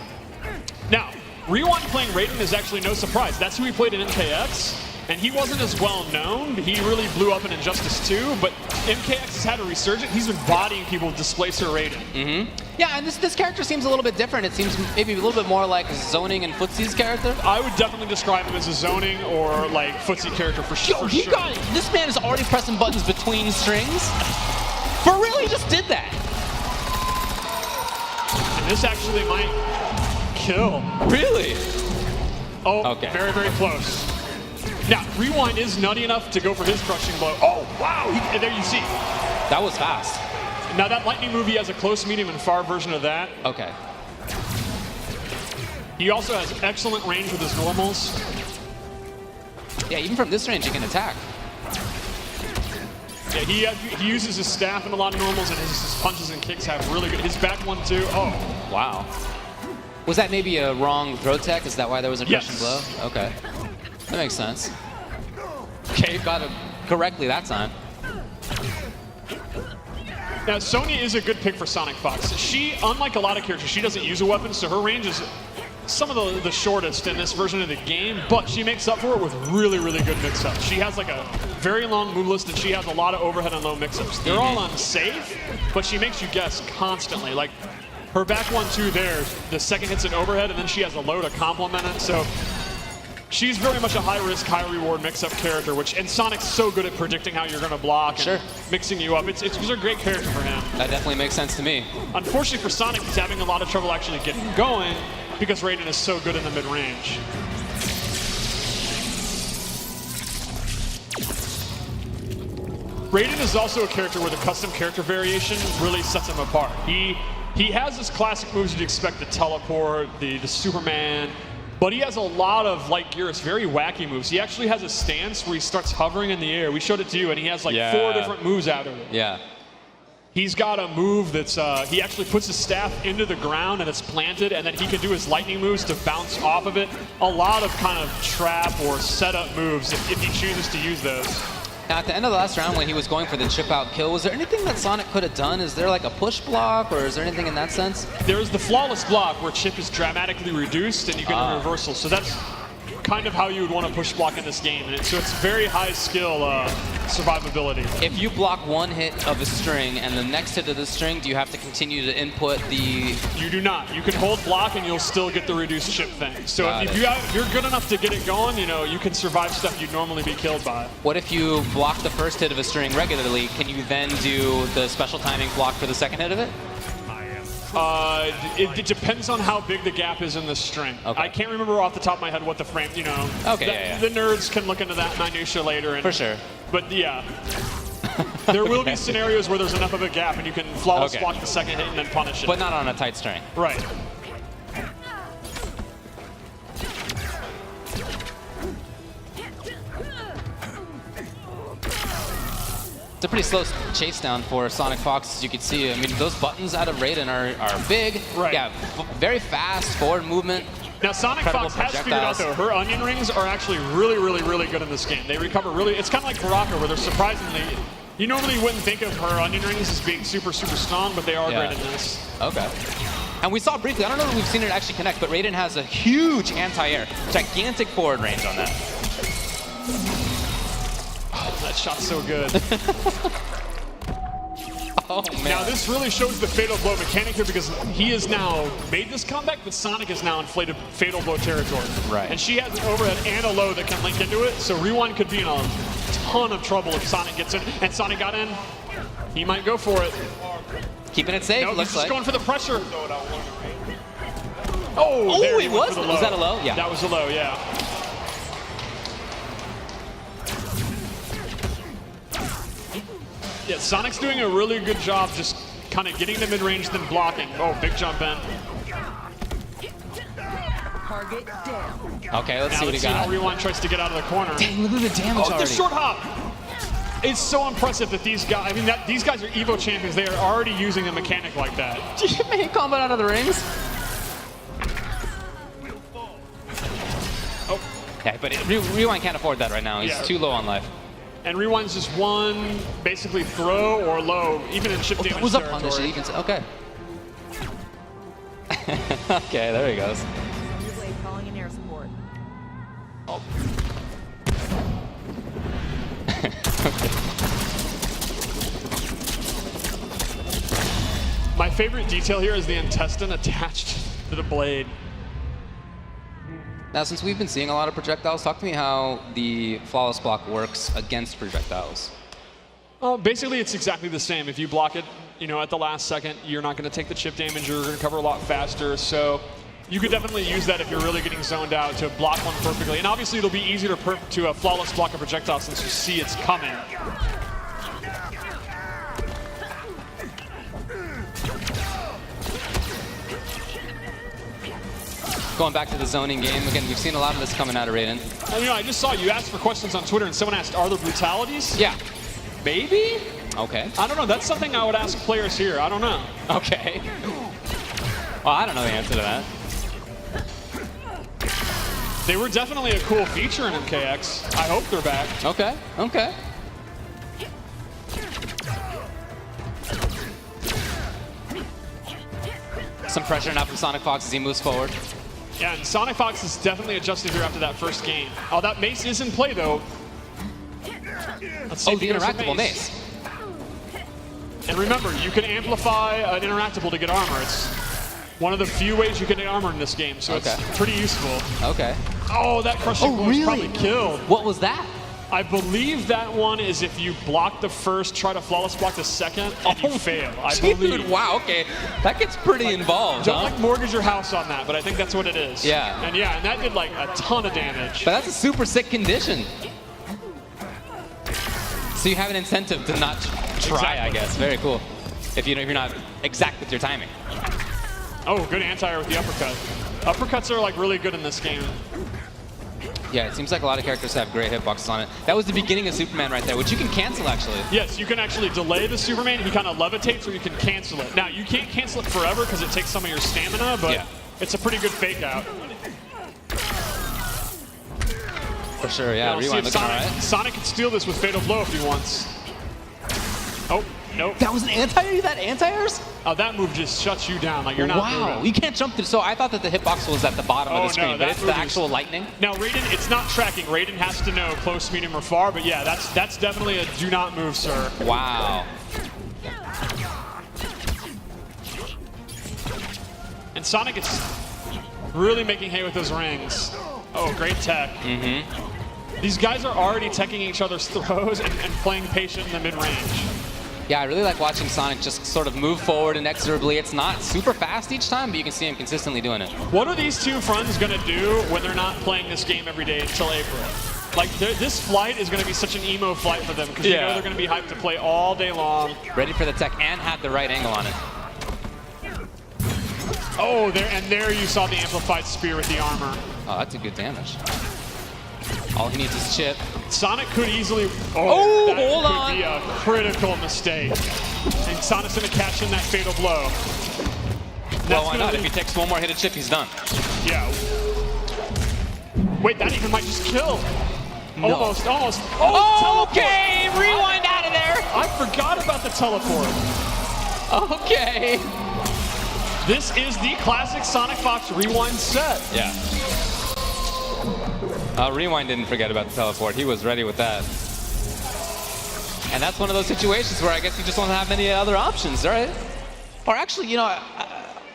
Now, Rewind playing Raiden is actually no surprise. That's who he played in MKX, and he wasn't as well known. He really blew up in Injustice 2, but MKX has had a resurgence. He's been bodying people with Displacer Raiden. Yeah, and this character seems a little bit different. It seems maybe a little bit more like Zoning and Footsie's character. I would definitely describe him as a Zoning or like Footsie character for sure. This man is already pressing buttons between strings. For real, he just did that. And this actually might kill. Really? Oh, okay. Very, very close. Now, Rewind is nutty enough to go for his crushing blow. Oh, wow! And there you see. That was fast. Now, that lightning move, he has a close, medium, and far version of that. Okay. He also has excellent range with his normals. Yeah, even from this range, he can attack. Yeah, he uses his staff in a lot of normals, and his punches and kicks have really good. His back one, too. Oh. Wow. Was that maybe a wrong throw tech? Is that why there was a crushing blow? Okay. That makes sense. Okay, got it correctly that time. Now, Sonya is a good pick for SonicFox. She, unlike a lot of characters, she doesn't use a weapon, so her range is some of the shortest in this version of the game, but she makes up for it with really, really good mix-ups. She has like a very long move list, and she has a lot of overhead and low mix-ups. They're all unsafe, but she makes you guess constantly. Like, her back 1-2 there, the second hit's an overhead, and then she has a low to complement it, so she's very much a high-risk, high-reward mix-up character, and Sonic's so good at predicting how you're going to block and mixing you up. It's a great character for him. That definitely makes sense to me. Unfortunately for Sonic, he's having a lot of trouble actually getting going because Raiden is so good in the mid-range. Raiden is also a character where the custom character variation really sets him apart. He has his classic moves you'd expect, the teleport, the Superman, but he has a lot of, like Geras, very wacky moves. He actually has a stance where he starts hovering in the air. We showed it to you, and he has like 4 different moves out of it. Yeah. He's got a move that's, he actually puts his staff into the ground and it's planted, and then he can do his lightning moves to bounce off of it. A lot of kind of trap or setup moves if he chooses to use those. Now, at the end of the last round, when he was going for the chip-out kill, was there anything that Sonic could have done? Is there like a push block, or is there anything in that sense? There's the flawless block where chip is dramatically reduced and you get a reversal. So that's kind of how you would want to push block in this game. And so it's very high skill survivability. If you block one hit of a string and the next hit of the string, do you have to continue to input the... You do not. You can hold block and you'll still get the reduced chip thing. So if you're good enough to get it going, you know, you can survive stuff you'd normally be killed by. What if you block the first hit of a string regularly? Can you then do the special timing block for the second hit of it? It depends on how big the gap is in the string. Okay. I can't remember off the top of my head what the frame, you know. Okay, the nerds can look into that minutia later. For sure. But yeah, there will be scenarios where there's enough of a gap and you can flawless block the second hit and then punish it. But not on a tight string. Right. It's a pretty slow chase down for SonicFox, as you can see. I mean, those buttons out of Raiden are big. Right. Yeah, very fast forward movement. Now, SonicFox has figured out, though, her onion rings are actually really, really, really good in this game. They recover really, it's kind of like Baraka, where they're surprisingly, you normally wouldn't think of her onion rings as being super, super strong, but they are great in this. Okay. And we saw briefly, I don't know if we've seen it actually connect, but Raiden has a huge anti-air, gigantic forward range on that. Oh, that shot's so good. Oh, man. Now, this really shows the Fatal Blow mechanic here because he has now made this comeback, but Sonic is now in Fatal Blow territory. Right. And she has an overhead and a low that can link into it, so Rewind could be in a ton of trouble if Sonic gets in. And Sonic got in. He might go for it. Keeping it safe, No, looks he's just like. going for the pressure. Oh, there he went was? for the low. Was that a low? Yeah. That was a low, yeah. Yeah, Sonic's doing a really good job just kind of getting the mid-range, then blocking. Oh, big jump in. Target down. Okay, let's Now see what he let's see how got. Rewind tries to get out of the corner. Dang, look at the damage Oh, already. the short hop! It's so impressive that these guys, I mean, these guys are Evo champions. They are already using a mechanic like that. Did you make Kombat out of the rings? Oh, Yeah, but Rewind can't afford that right now. He's too low on life. and Rewind's just one, basically throw or low, even in chip damage Was up punish, territory. you can say. Okay. Okay, there he goes. Relay calling in air support. Oh. My favorite detail here is the intestine attached to the blade. Now, since we've been seeing a lot of projectiles, talk to me how the flawless block works against projectiles. Well, basically, it's exactly the same. If you block it, you know, at the last second, you're not going to take the chip damage. You're going to recover a lot faster. So you could definitely use that if you're really getting zoned out to block one perfectly. And obviously, it'll be easier to flawless block a projectile since you see it's coming. Going back to the zoning game, again, we've seen a lot of this coming out of Raiden. And, you know, I just saw you asked for questions on Twitter, and someone asked, are there brutalities? Yeah. Maybe? Okay. I don't know. That's something I would ask players here. I don't know. Okay. Well, I don't know the answer to that. They were definitely a cool feature in MKX. I hope they're back. Okay. Okay. Some pressure now from SonicFox as he moves forward. Yeah, and SonicFox is definitely adjusted here after that first game. Oh, that mace is in play, though. Let's see Oh, if the he goes for interactable mace. And remember, you can amplify an interactable to get armor. It's one of the few ways you can get armor in this game, so Okay. it's pretty useful. Okay. Oh, that crushing blow is probably killed. What was that? I believe that one is if you block the first, try to flawless block the second, and you fail. I Dude, believe. wow, okay. That gets pretty involved, Don't huh? like mortgage your house on that, but I think that's what it is. Yeah. And that did like a ton of damage. But that's a super sick condition. So you have an incentive to not try, I Exactly. guess. Very cool. If you're not exact with your timing. Oh, good anti-air with the uppercut. Uppercuts are like really good in this game. Yeah, it seems like a lot of characters have great hitboxes on it. That was the beginning of Superman right there, which you can cancel actually. Yes, you can actually delay the Superman. He kind of levitates, or you can cancel it. Now, you can't cancel it forever because it takes some of your stamina, but Yeah. it's a pretty good fake out. For sure, yeah. Now, see Rewind if looking all right. Sonic can steal this with Fatal Blow if he wants. Oh, nope. That was an anti-air? That anti-airs? Oh, that move just shuts you down. Like, you're not Wow, moving. you can't jump through. So I thought that the hitbox was at the bottom Oh, of the screen, no, but that it's the move is- actual lightning. Now, Raiden, it's not tracking. Raiden has to know close, medium, or far, but yeah, that's definitely a do not move, sir. Wow. And Sonic is really making hay with those rings. Oh, great tech. Mm-hmm. These guys are already teching each other's throws and playing patient in the mid-range. Yeah, I really like watching Sonic just sort of move forward inexorably. It's not super fast each time, but you can see him consistently doing it. What are these two friends going to do when they're not playing this game every day until April? Like, this flight is going to be such an emo flight for them because you know they're going to be hyped to play all day long. Ready for the tech and had the right angle on it. Oh, there you saw the amplified spear with the armor. Oh, that's a good damage. All he needs is chip. Sonic could easily. Oh, that hold could on. be a critical mistake. And Sonic's gonna catch in that fatal blow. Well, why not? If he takes one more hit of chip, he's done. Yeah. Wait, that even might just kill. No. Almost. Oh, okay, rewind out of there. I forgot about the teleport. Okay. This is the classic SonicFox rewind set. Yeah. Rewind didn't forget about the teleport. He was ready with that. And that's one of those situations where I guess you just don't have any other options, right? Or actually, you know,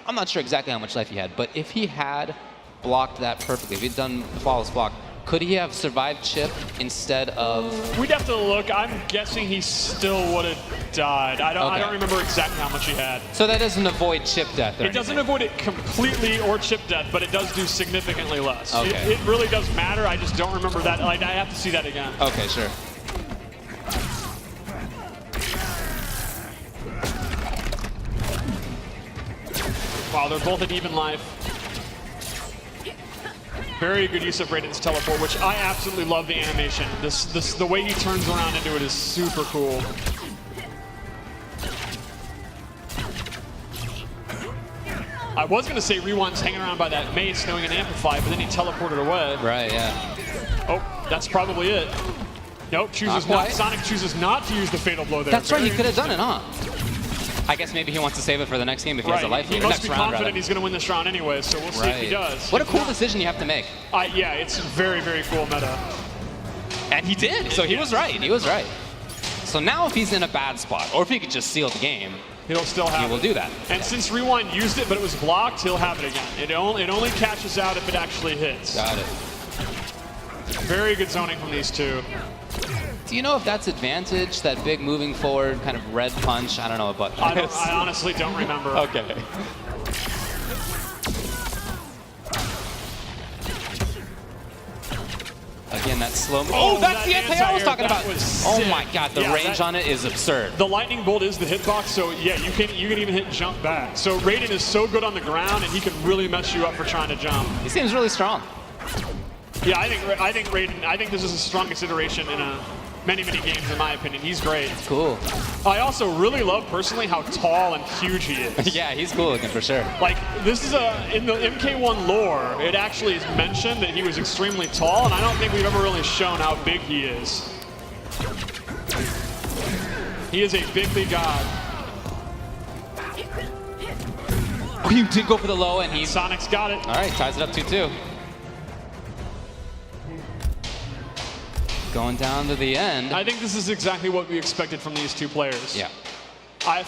I'm not sure exactly how much life he had, but if he had blocked that perfectly, if he'd done the flawless block, could he have survived chip instead of... We'd have to look. I'm guessing he still would have died. I don't remember exactly how much he had. So that doesn't avoid chip death or It doesn't avoid it completely or chip death, but it does do significantly less. Okay. It really does matter. I just don't remember that. Like, I have to see that again. Okay, sure. Wow, they're both at even life. Very good use of Raiden's teleport, which I absolutely love the animation. The way he turns around into it is super cool. I was going to say Rewind's hanging around by that mace knowing an amplify, but then he teleported away. Right, yeah. Oh, that's probably it. Nope, chooses not. Sonic chooses not to use the fatal blow there. That's right, he could have done it, huh? I guess maybe he wants to save it for the next game if he has a life. He must be confident he's going to win this round anyway, so we'll see if he does. What a cool decision you have to make. Yeah, it's very, very cool meta. And he did, so he was right. He was right. So now if he's in a bad spot, or if he could just seal the game, he'll still have he will do that. And since Rewind used it, but it was blocked, he'll have it again. It only catches out if it actually hits. Got it. Very good zoning from these two. Do you know if that's advantage, that big moving forward kind of red punch? I don't know what button it is. I honestly don't remember. Okay. Again, that slow. Oh, that's the anti I was talking about. Oh my God, the range on it is absurd. The lightning bolt is the hitbox, so yeah, you can even hit jump back. So Raiden is so good on the ground, and he can really mess you up for trying to jump. He seems really strong. Yeah, I think Raiden. I think this is the strongest iteration in many games, in my opinion. He's great. Cool. I also really love personally how tall and huge he is. Yeah, he's cool looking for sure. Like, this is in the MK1 lore, it actually is mentioned that he was extremely tall, and I don't think we've ever really shown how big he is. He is a bigly god. Oh, you did go for the low, and Sonic's got it. All right, ties it up 2-2. Going down to the end. I think this is exactly what we expected from these two players. Yeah.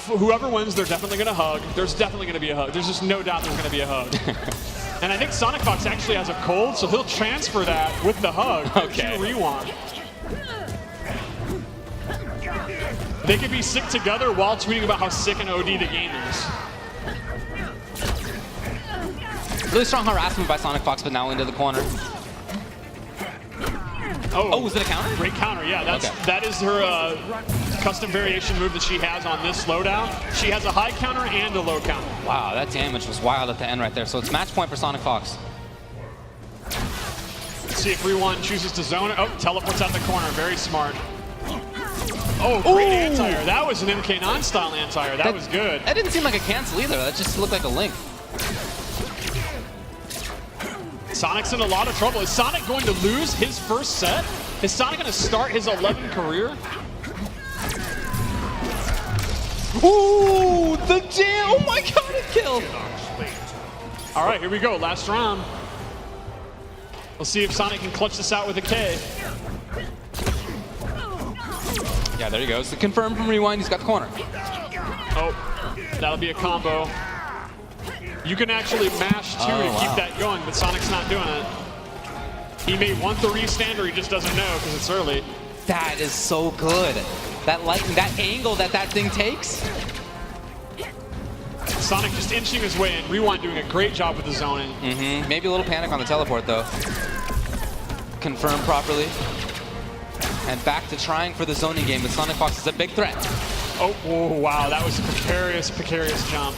Whoever wins, they're definitely going to hug. There's definitely going to be a hug. There's just no doubt there's going to be a hug. And I think SonicFox actually has a cold, so he'll transfer that with the hug to Rewind. They could be sick together while tweeting about how sick and OD the game is. Really strong harassment by SonicFox, but now into the corner. Oh, was it a counter? Great counter, yeah. That is her custom variation move that she has on this slowdown. She has a high counter and a low counter. Wow, that damage was wild at the end right there. So it's match point for SonicFox. Let's see if Rewind chooses to zone it. Oh, teleports out the corner. Very smart. Oh, great anti-air. That was an MK9 style anti-air. That was good. That didn't seem like a cancel either. That just looked like a link. Sonic's in a lot of trouble. Is Sonic going to lose his first set? Is Sonic going to start his 11th career? Ooh, the jam! Oh my God, it killed! All right, here we go. Last round. We'll see if Sonic can clutch this out with a K. Yeah, there he goes. The confirm from Rewind. He's got the corner. Oh, that'll be a combo. You can actually mash 2 to keep that going, but Sonic's not doing it. He may want the restand, or he just doesn't know because it's early. That is so good. That lightning, that angle that thing takes. Sonic just inching his way in. Rewind doing a great job with the zoning. Maybe a little panic on the teleport though. Confirm properly. And back to trying for the zoning game, but SonicFox is a big threat. Oh, wow, that was a precarious jump.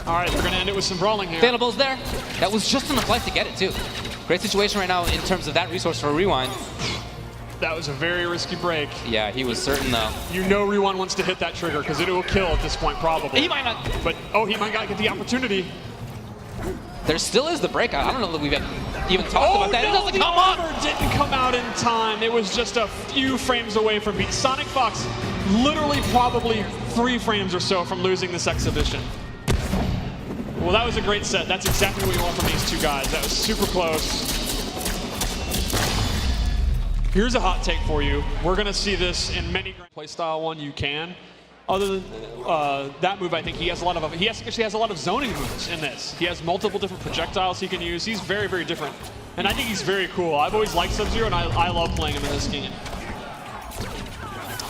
All right, we're going to end it with some brawling here. Fatal Bowl's there. That was just enough life to get it, too. Great situation right now in terms of that resource for a rewind. That was a very risky break. Yeah, he was certain, though. You know Rewind wants to hit that trigger because it will kill at this point, probably. He might not. But, oh, he might not get the opportunity. There still is the breakout. I don't know that we've even talked about that. No, It doesn't the come up. armor didn't come out in time. It was just a few frames away from beat. SonicFox literally probably 3 frames or so from losing this exhibition. Well, that was a great set. That's exactly what you want from these two guys. That was super close. Here's a hot take for you. We're going to see this in many playstyle one you can. Other than that move, I think he has a lot of. He actually has a lot of zoning moves in this. He has multiple different projectiles he can use. He's very, very different, and I think he's very cool. I've always liked SubZero, and I love playing him in this game.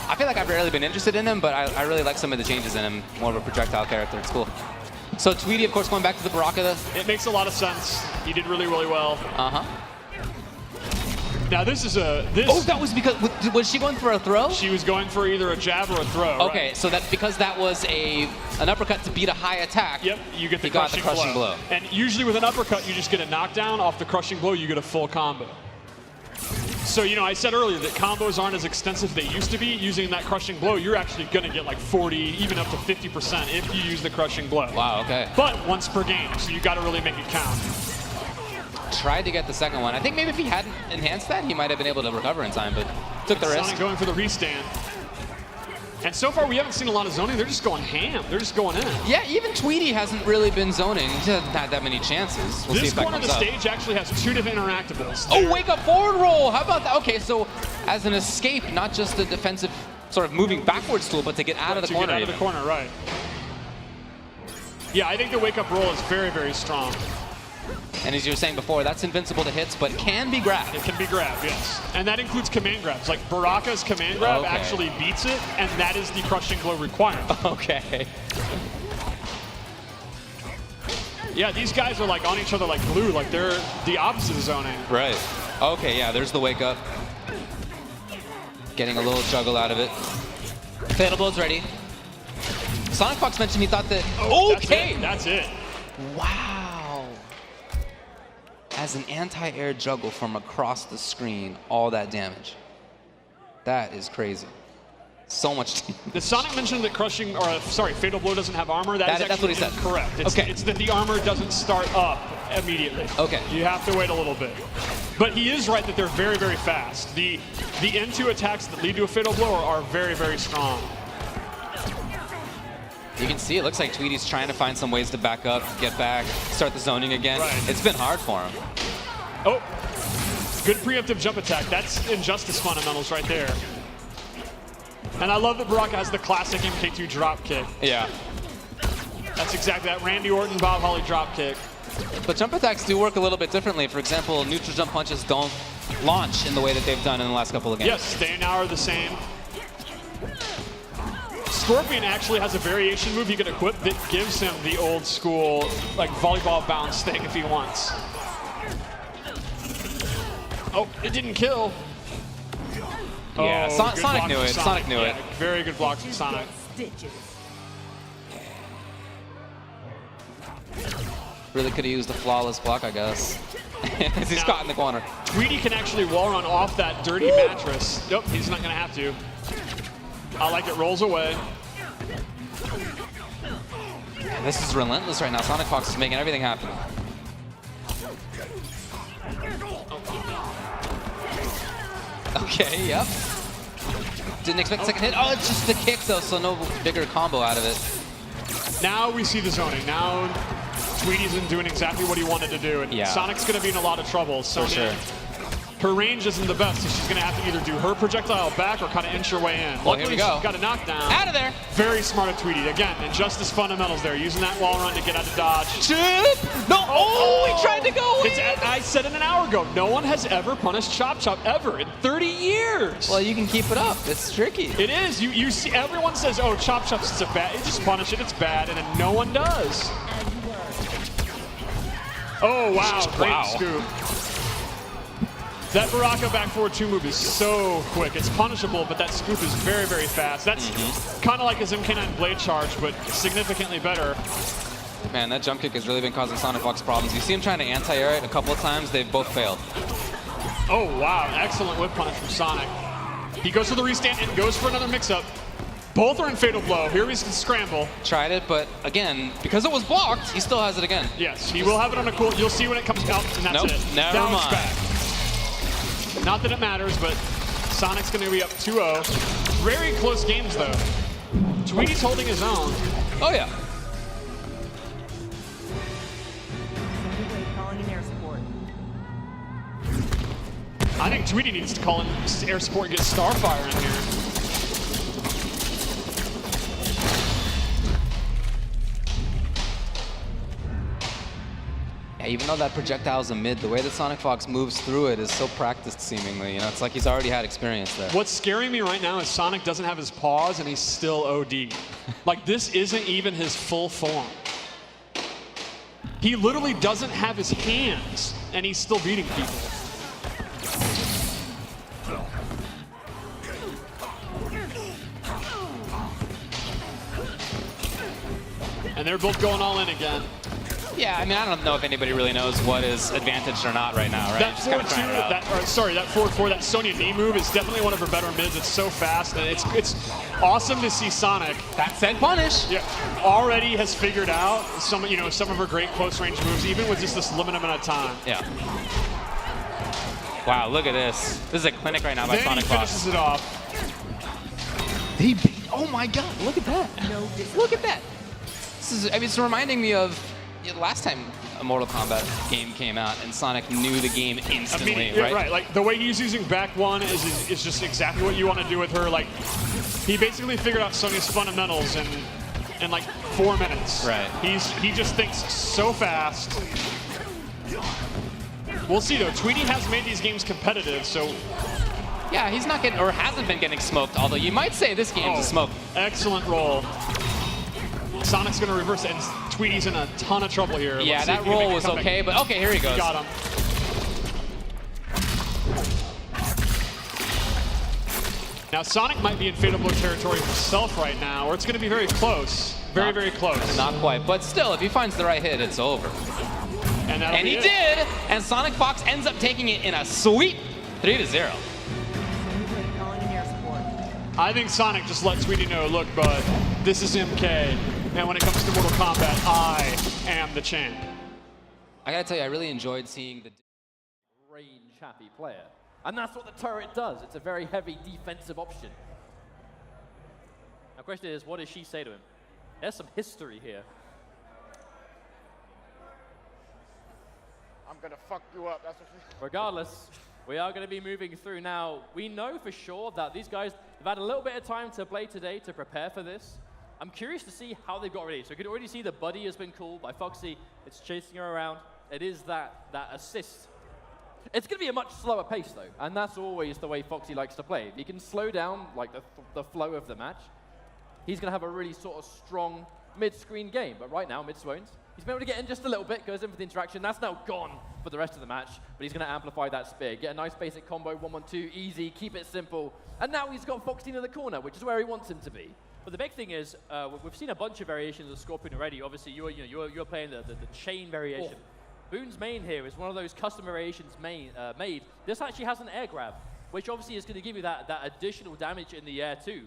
I feel like I've rarely been interested in him, but I really like some of the changes in him. More of a projectile character. It's cool. So Tweedy, of course, going back to the Baraka. It makes a lot of sense. He did really, really well. Now this is a Oh, that was because was she going for a throw? She was going for either a jab or a throw. Okay, right? So that because that was an uppercut to beat a high attack. Yep, you get the got crushing, the crushing blow. And usually with an uppercut, you just get a knockdown. Off the crushing blow, you get a full combo. So, you know, I said earlier that combos aren't as extensive as they used to be. Using that crushing blow, you're actually going to get like 40, even up to 50% if you use the crushing blow. Wow, okay. But once per game, so you got to really make it count. Tried to get the second one. I think maybe if he hadn't enhanced that, he might have been able to recover in time, but took the risk. Sonic going for the restand. And so far, we haven't seen a lot of zoning. They're just going ham. They're just going in. Yeah, even Tweedy hasn't really been zoning. He hasn't had that many chances. We'll see This if that corner of the comes up. stage actually has 2 different interactables. Oh, wake up forward roll. How about that? Okay, so as an escape, not just a defensive sort of moving backwards tool, but to get out of the corner. To get out of the corner, right. Yeah, I think the wake up roll is very, very strong. And as you were saying before, that's invincible to hits, but can be grabbed. It can be grabbed, yes. And that includes command grabs. Like Baraka's command grab actually beats it, and that is the crushing blow requirement. Okay. Yeah, these guys are like on each other like glue, like they're the opposite of zoning. Right. Okay, yeah, there's the wake up. Getting a little juggle out of it. Fatal Blow's ready. SonicFox mentioned he thought that. Oh, okay! That's it. Wow. As an anti-air juggle from across the screen, all that damage. That is crazy. So much damage. Did Sonic mention that crushing, or sorry, Fatal Blow doesn't have armor? That's what he said. Correct. It's that the armor doesn't start up immediately. Okay. You have to wait a little bit. But he is right that they're very, very fast. The N2 attacks that lead to a Fatal Blow are very, very strong. You can see it looks like Tweedy's trying to find some ways to back up, get back, start the zoning again. Right. It's been hard for him. Oh, good preemptive jump attack. That's Injustice fundamentals right there. And I love that Baraka has the classic MK2 drop kick. Yeah. That's exactly that Randy Orton, Bob Holly drop kick. But jump attacks do work a little bit differently. For example, neutral jump punches don't launch in the way that they've done in the last couple of games. Yes, they now are the same. Scorpion actually has a variation move he can equip that gives him the old school, like volleyball bounce thing if he wants. Oh, it didn't kill. Yeah, Oh, good Sonic block knew from it. Sonic knew it. Very good blocks from Sonic. Stitches. Really could have used a flawless block, I guess. As he's caught in the corner. Tweedy can actually wall run off that dirty mattress. Nope, he's not going to have to. I like it rolls away. Man, this is relentless right now. SonicFox is making everything happen. Okay, yep. Didn't expect the second hit. Oh, it's just the kick though, so no bigger combo out of it. Now we see the zoning. Now Tweedy's doing exactly what he wanted to do, and Yeah. Sonic's going to be in a lot of trouble. So For sure. her range isn't the best, so she's going to have to either do her projectile back or kind of inch her way in. Well, here we go. She's got a knockdown. Out of there. Very smart of Tweedy. Again, Injustice fundamentals there, using that wall run to get out of dodge. Chip! No! Oh, he tried to go in! I said it an hour ago, no one has ever punished Chop Chop ever in 30 years. Well, you can keep it up. It's tricky. It is. You see, everyone says, "Oh, Chop Chop's it's a bad. You just punish it. It's bad," and then no one does. Oh wow! Great Wow. scoop. That Baraka back forward 2 move is so quick. It's punishable, but that scoop is very, very fast. That's kind of like his MK9 blade charge, but significantly better. Man, that jump kick has really been causing SonicFox problems. You see him trying to anti-air it a couple of times. They've both failed. Oh, wow. Excellent whip punish from Sonic. He goes for the restand and goes for another mix-up. Both are in Fatal Blow. Here he's scramble. Tried it, but again, because it was blocked, he still has it again. Yes, he will have it on a cool. You'll see when it comes out, and that's it. Never Bounce mind. back. Not that it matters, but Sonic's going to be up 2-0. Very close games, though. Tweedy's holding his own. Oh, yeah. Calling in air support. I think Tweedy needs to call in air support and get Starfire in here. Yeah, even though that projectile's a mid, the way that SonicFox moves through it is so practiced, seemingly. You know, it's like he's already had experience there. What's scaring me right now is Sonic doesn't have his paws and he's still OD. Like, this isn't even his full form. He literally doesn't have his hands and he's still beating people. And they're both going all in again. Yeah, I mean, I don't know if anybody really knows what is advantaged or not right now, right? That Just kinda trying it out. that forward 4, that Sonya knee move is definitely one of her better mids. It's so fast, and it's awesome to see Sonic. That said punish. Yeah, already has figured out some of her great close range moves, even with just this limited amount of time. Yeah. Wow, look at this. This is a clinic right now by Then he SonicFox. finishes it off. Oh my God! Look at that! Look at that! This is. I mean, it's reminding me of the last time a Mortal Kombat game came out and Sonic knew the game instantly, right? Right, like the way he's using back one is just exactly what you want to do with her. Like, he basically figured out Sonya's fundamentals in like 4 minutes. Right. He just thinks so fast. We'll see though. Tweedy has made these games competitive, so. Yeah, he's not getting, or hasn't been getting smoked, although you might say this game's a smoke. Excellent roll. Sonic's going to reverse it, and Tweedy's in a ton of trouble here. Yeah, that roll was okay, but okay, here he goes. Got him. Now, Sonic might be in Fatal Blow territory himself right now, or it's going to be very close. Very close. Not quite, but still, if he finds the right hit, it's over. And he did, and SonicFox ends up taking it in a sweet 3-0. Calling in air support. I think Sonic just let Tweedy know, look, bud, this is MK, and when it comes to Mortal Kombat, I am the champ. I gotta tell you, I really enjoyed seeing the range-happy player. And that's what the turret does. It's a very heavy defensive option. The question is, what does she say to him? There's some history here. I'm gonna fuck you up, that's what she... Regardless, we are going to be moving through now. We know for sure that these guys have had a little bit of time to play today to prepare for this. I'm curious to see how they've got ready. So you can already see the buddy has been called by Foxy. It's chasing her around. It is that assist. It's going to be a much slower pace, though, and that's always the way Foxy likes to play. If he can slow down like the flow of the match, he's going to have a really sort of strong mid-screen game. But right now, Mitsuownes, he's been able to get in just a little bit, goes in for the interaction. That's now gone for the rest of the match, but he's going to amplify that spear. Get a nice basic combo, 1-1-2, easy, keep it simple. And now he's got Foxy in the corner, which is where he wants him to be. But the big thing is, we've seen a bunch of variations of Scorpion already. Obviously, you're playing the chain variation. Oh. Boone's main here is one of those custom variations made. This actually has an air grab, which obviously is going to give you that additional damage in the air too.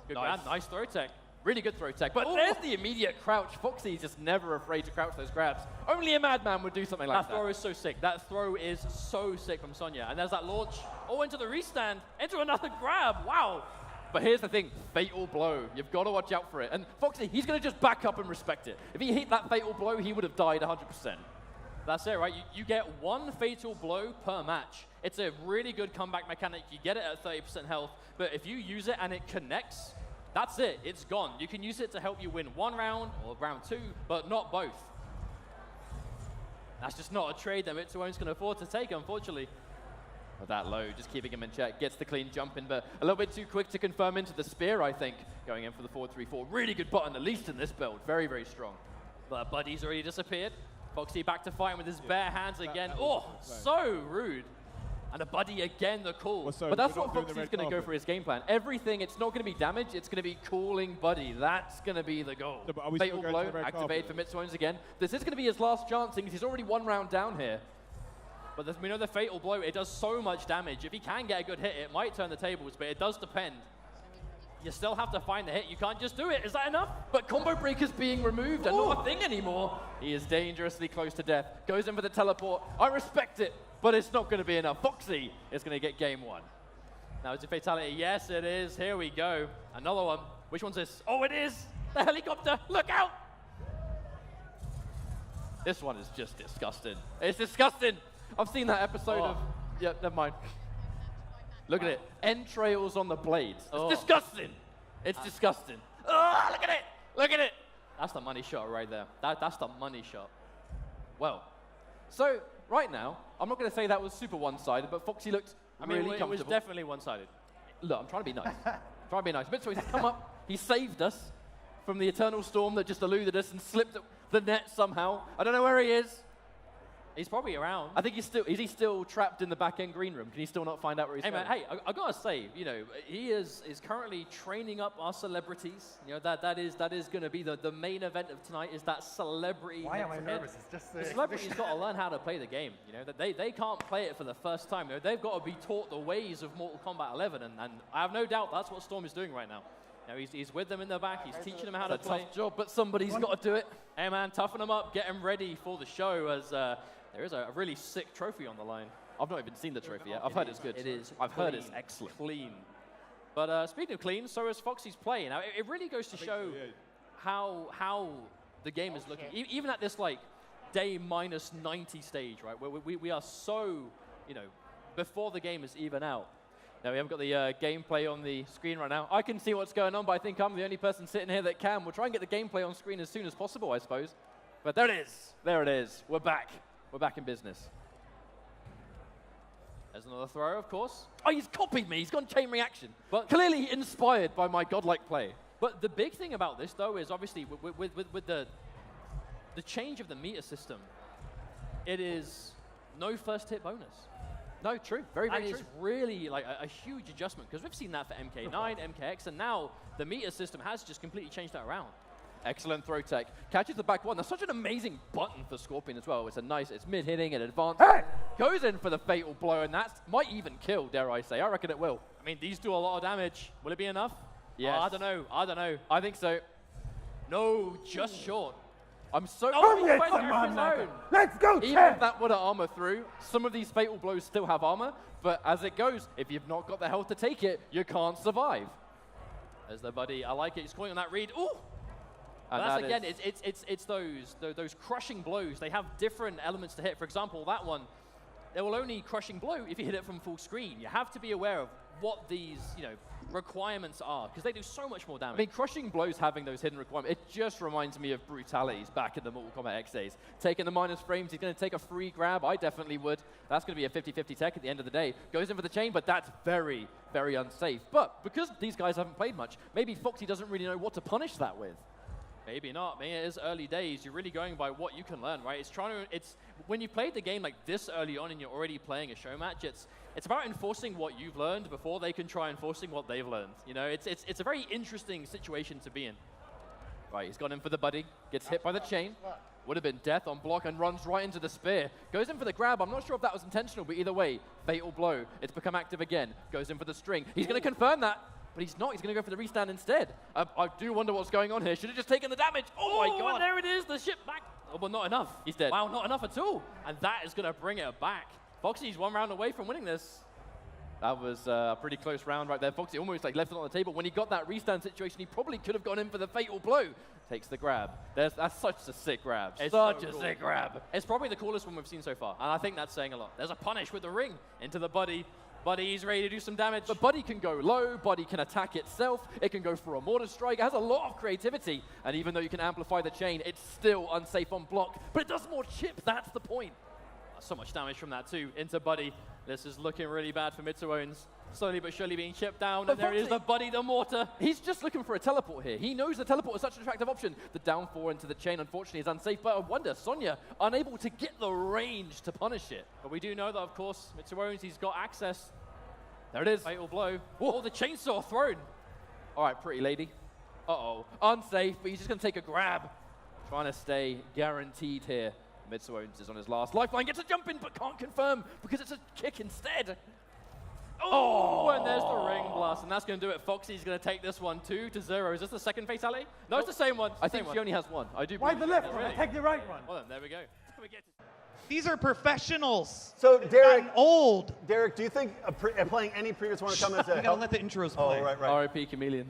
Good grab, nice throw tech. Really good throw tech. But there's the immediate crouch. Foxy's just never afraid to crouch those grabs. Only a madman would do something like that. That throw is so sick. That throw is so sick from Sonya. And there's that launch. Oh, into the restand. Into another grab. Wow. But here's the thing, fatal blow. You've got to watch out for it. And Foxy, he's going to just back up and respect it. If he hit that fatal blow, he would have died 100%. That's it, right? You get one fatal blow per match. It's a really good comeback mechanic. You get it at 30% health, but if you use it and it connects, that's it. It's gone. You can use it to help you win one round or round two, but not both. That's just not a trade that Mitsuownes can afford to take, unfortunately. With that low, just keeping him in check, gets the clean jump in, but a little bit too quick to confirm into the spear, I think. Going in for the 4-3-4. Really good button, at least in this build. Very, very strong. But Buddy's already disappeared. Foxy back to fighting with his bare hands again. Oh, so rude. And a buddy again, the cool. Well, sorry, but that's we're what not doing the Foxy's red going to go carpet. for his game plan. Everything, it's not going to be damage, it's going to be cooling buddy. That's going to be the goal. No, but are we still Fatal going blow, to the red activated for carpet? Mitsuownes again. This is going to be his last chance, because he's already 1 round down here. But we know the fatal blow, it does so much damage. If he can get a good hit, it might turn the tables, but it does depend. You still have to find the hit. You can't just do it. Is that enough? But combo breaker's being removed and not a thing anymore. He is dangerously close to death. Goes in for the teleport. I respect it, but it's not going to be enough. Foxy is going to get game 1. Now, is it fatality? Yes, it is. Here we go. Another one. Which one's this? Oh, it is. The helicopter. Look out. This one is just disgusting. It's disgusting. I've seen that episode of... Yeah, never mind. Look at it. Entrails on the blades. It's disgusting. It's disgusting. Oh, look at it. Look at it. That's the money shot right there. That's the money shot. Well, so right now, I'm not going to say that was super one-sided, but Foxy looked really it was comfortable. definitely one-sided. Look, I'm trying to be nice. Trying to be nice. Mitsuownes has come up. He saved us from the eternal storm that just eluded us and slipped the net somehow. I don't know where he is. He's probably around. I think he's still trapped in the back end green room. Can he still not find out where he's Hey going? man, hey, I gotta say, you know, he is currently training up our celebrities. You know, that is going to be the main event of tonight. Is that celebrity? Why am I head-to-head. nervous? It's just The celebrity's got to learn how to play the game. You know, that they can't play it for the first time. You know, they've got to be taught the ways of Mortal Kombat 11, and I have no doubt that's what Storm is doing right now. You know, he's with them in the back. He's teaching them how to It's a play. tough job, but somebody's got to do it. Hey man, toughen them up, get them ready for the show. As there is a really sick trophy on the line. I've not even seen the trophy yet. I've heard it's good. It is. I've heard clean, it's excellent. Clean. But speaking of clean, so is Foxy's play. Now, it really goes to show how the game is looking. Even at this, like, day minus 90 stage, right, where we are so, you know, before the game is even out. Now, we haven't got the gameplay on the screen right now. I can see what's going on, but I think I'm the only person sitting here that can. We'll try and get the gameplay on screen as soon as possible, I suppose. But there it is. There it is. We're back. We're back in business. There's another throw, of course. Oh, he's copied me. He's gone chain reaction. But clearly inspired by my godlike play. But the big thing about this, though, is obviously with the change of the meter system, it is no first hit bonus. No, true. Very, very true. That is really like a huge adjustment, because we've seen that for MK9, MKX, and now the meter system has just completely changed that around. Excellent throw tech. Catches the back one. That's such an amazing button for Scorpion as well. It's it's mid-hitting and advanced. Hey! Goes in for the fatal blow, and that might even kill, dare I say. I reckon it will. I mean, these do a lot of damage. Will it be enough? Yes. I don't know. I don't know. I think so. No, just short. I'm so... Let's go, Even if that would have armor through, some of these fatal blows still have armor, but as it goes, if you've not got the health to take it, you can't survive. There's the buddy. I like it. He's calling on that read. Ooh! And that's again, it's those crushing blows. They have different elements to hit. For example, that one, it will only crushing blow if you hit it from full screen. You have to be aware of what these, you know, requirements are, because they do so much more damage. I mean, crushing blows having those hidden requirements, it just reminds me of Brutalities back in the Mortal Kombat X days. Taking the minus frames, he's going to take a free grab. I definitely would. That's going to be a 50-50 tech at the end of the day. Goes in for the chain, but that's very, very unsafe. But because these guys haven't played much, maybe Foxy doesn't really know what to punish that with. Maybe not. I mean, it is early days. You're really going by what you can learn, right? It's when you played the game like this early on and you're already playing a show match, it's about enforcing what you've learned before they can try enforcing what they've learned. You know, it's a very interesting situation to be in. Right, he's gone in for the buddy, gets hit by the chain. Would have been death on block and runs right into the spear. Goes in for the grab. I'm not sure if that was intentional, but either way, fatal blow. It's become active again. Goes in for the string. He's going to confirm that. But he's not. He's going to go for the restand instead. I do wonder what's going on here. Should have just taken the damage. Oh, my God. And there it is. The ship back. Oh, but not enough. He's dead. Wow, not enough at all. And that is going to bring it back. Foxy's 1 round away from winning this. That was a pretty close round right there. Foxy almost like left it on the table. When he got that restand situation, he probably could have gone in for the fatal blow. Takes the grab. That's such a sick grab. It's such so a cool. sick grab. It's probably the coolest one we've seen so far. And I think that's saying a lot. There's a punish with the ring into the buddy. Buddy's ready to do some damage. But Buddy can go low, Buddy can attack itself, it can go for a mortar strike, it has a lot of creativity, and even though you can amplify the chain, it's still unsafe on block, but it does more chip, that's the point. So much damage from that too into Buddy. This is looking really bad for Mitsuownes. Slowly but surely being chipped down, But and there is Foxy- the Buddy, the mortar. He's just looking for a teleport here. He knows the teleport is such an attractive option. The down 4 into the chain, unfortunately, is unsafe. But I wonder, Sonya unable to get the range to punish it. But we do know that, of course, Mitsuownes, he's got access. There it is. Fatal blow. Oh, the chainsaw thrown. All right, pretty lady. Uh-oh. Unsafe, but he's just going to take a grab. Trying to stay guaranteed here. Mitsuownes is on his last lifeline. Gets a jump in, but can't confirm because it's a kick instead. Oh, and there's the ring blast, and that's going to do it. Foxy's going to take this one 2-0. Is this the second fatality? No, it's the same one. I think she only has one. I do Why believe the left one? really? Take the right one. Well, then, there we go. We get to These are professionals. So, Derek, I'm old. Derek, do you think playing any previous one would come as a We gotta help? let the intros Oh, play. right. R.I.P. Chameleon.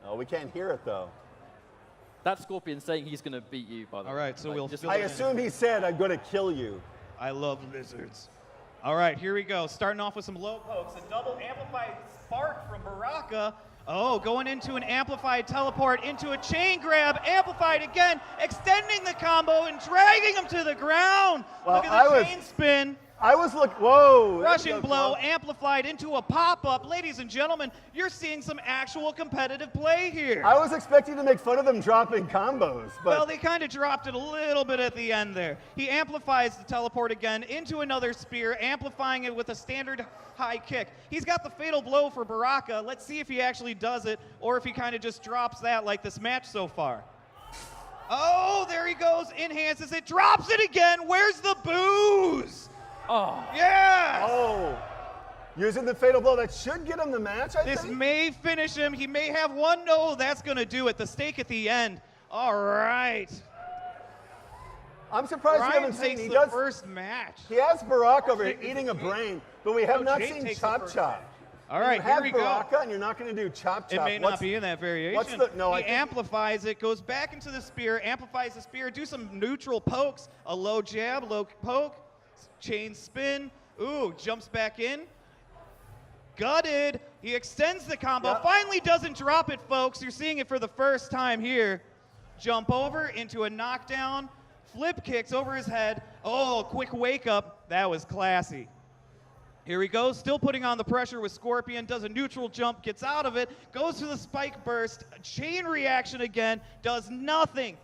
Oh, we can't hear it, though. That Scorpion saying he's going to beat you, by the way. All right, so we'll just fill I it in. assume he said, I'm going to kill you. I love lizards. All right, here we go. Starting off with some low pokes. A double amplified spark from Baraka. Oh, going into an amplified teleport, into a chain grab, amplified again, extending the combo and dragging him to the ground. Well, Look at the chain spin. I was whoa. Rushing blow, amplified into a pop-up. Ladies and gentlemen, you're seeing some actual competitive play here. I was expecting to make fun of them dropping combos, but Well, they kind of dropped it a little bit at the end there. He amplifies the teleport again into another spear, amplifying it with a standard high kick. He's got the fatal blow for Baraka. Let's see if he actually does it, or if he kind of just drops that like this match so far. Oh, there he goes, enhances it, drops it again. Where's the booze? Oh. Yeah! oh, using the fatal blow, that should get him the match, I This think. may finish him. He may have one. No, that's going to do it. The stake at the end. All right. I'm surprised we Ryan haven't seen. takes He the does. first match. He has Baraka over here eating a brain, but we have No, not Jake seen takes the Chop first Chop. All right, you here have we go. Baraka, and you're not going to do Chop Chop. It may not be in that variation. what's the- no, I he think- amplifies it, goes back into the spear, amplifies the spear, do some neutral pokes, a low jab, low poke, chain spin. Ooh, jumps back in. Gutted. He extends the combo. Yep. Finally doesn't drop it, folks. You're seeing it for the first time here. Jump over into a knockdown. Flip kicks over his head. Oh, quick wake up. That was classy. Here he goes, still putting on the pressure with Scorpion, does a neutral jump, gets out of it, goes to the spike burst, a chain reaction again, does nothing.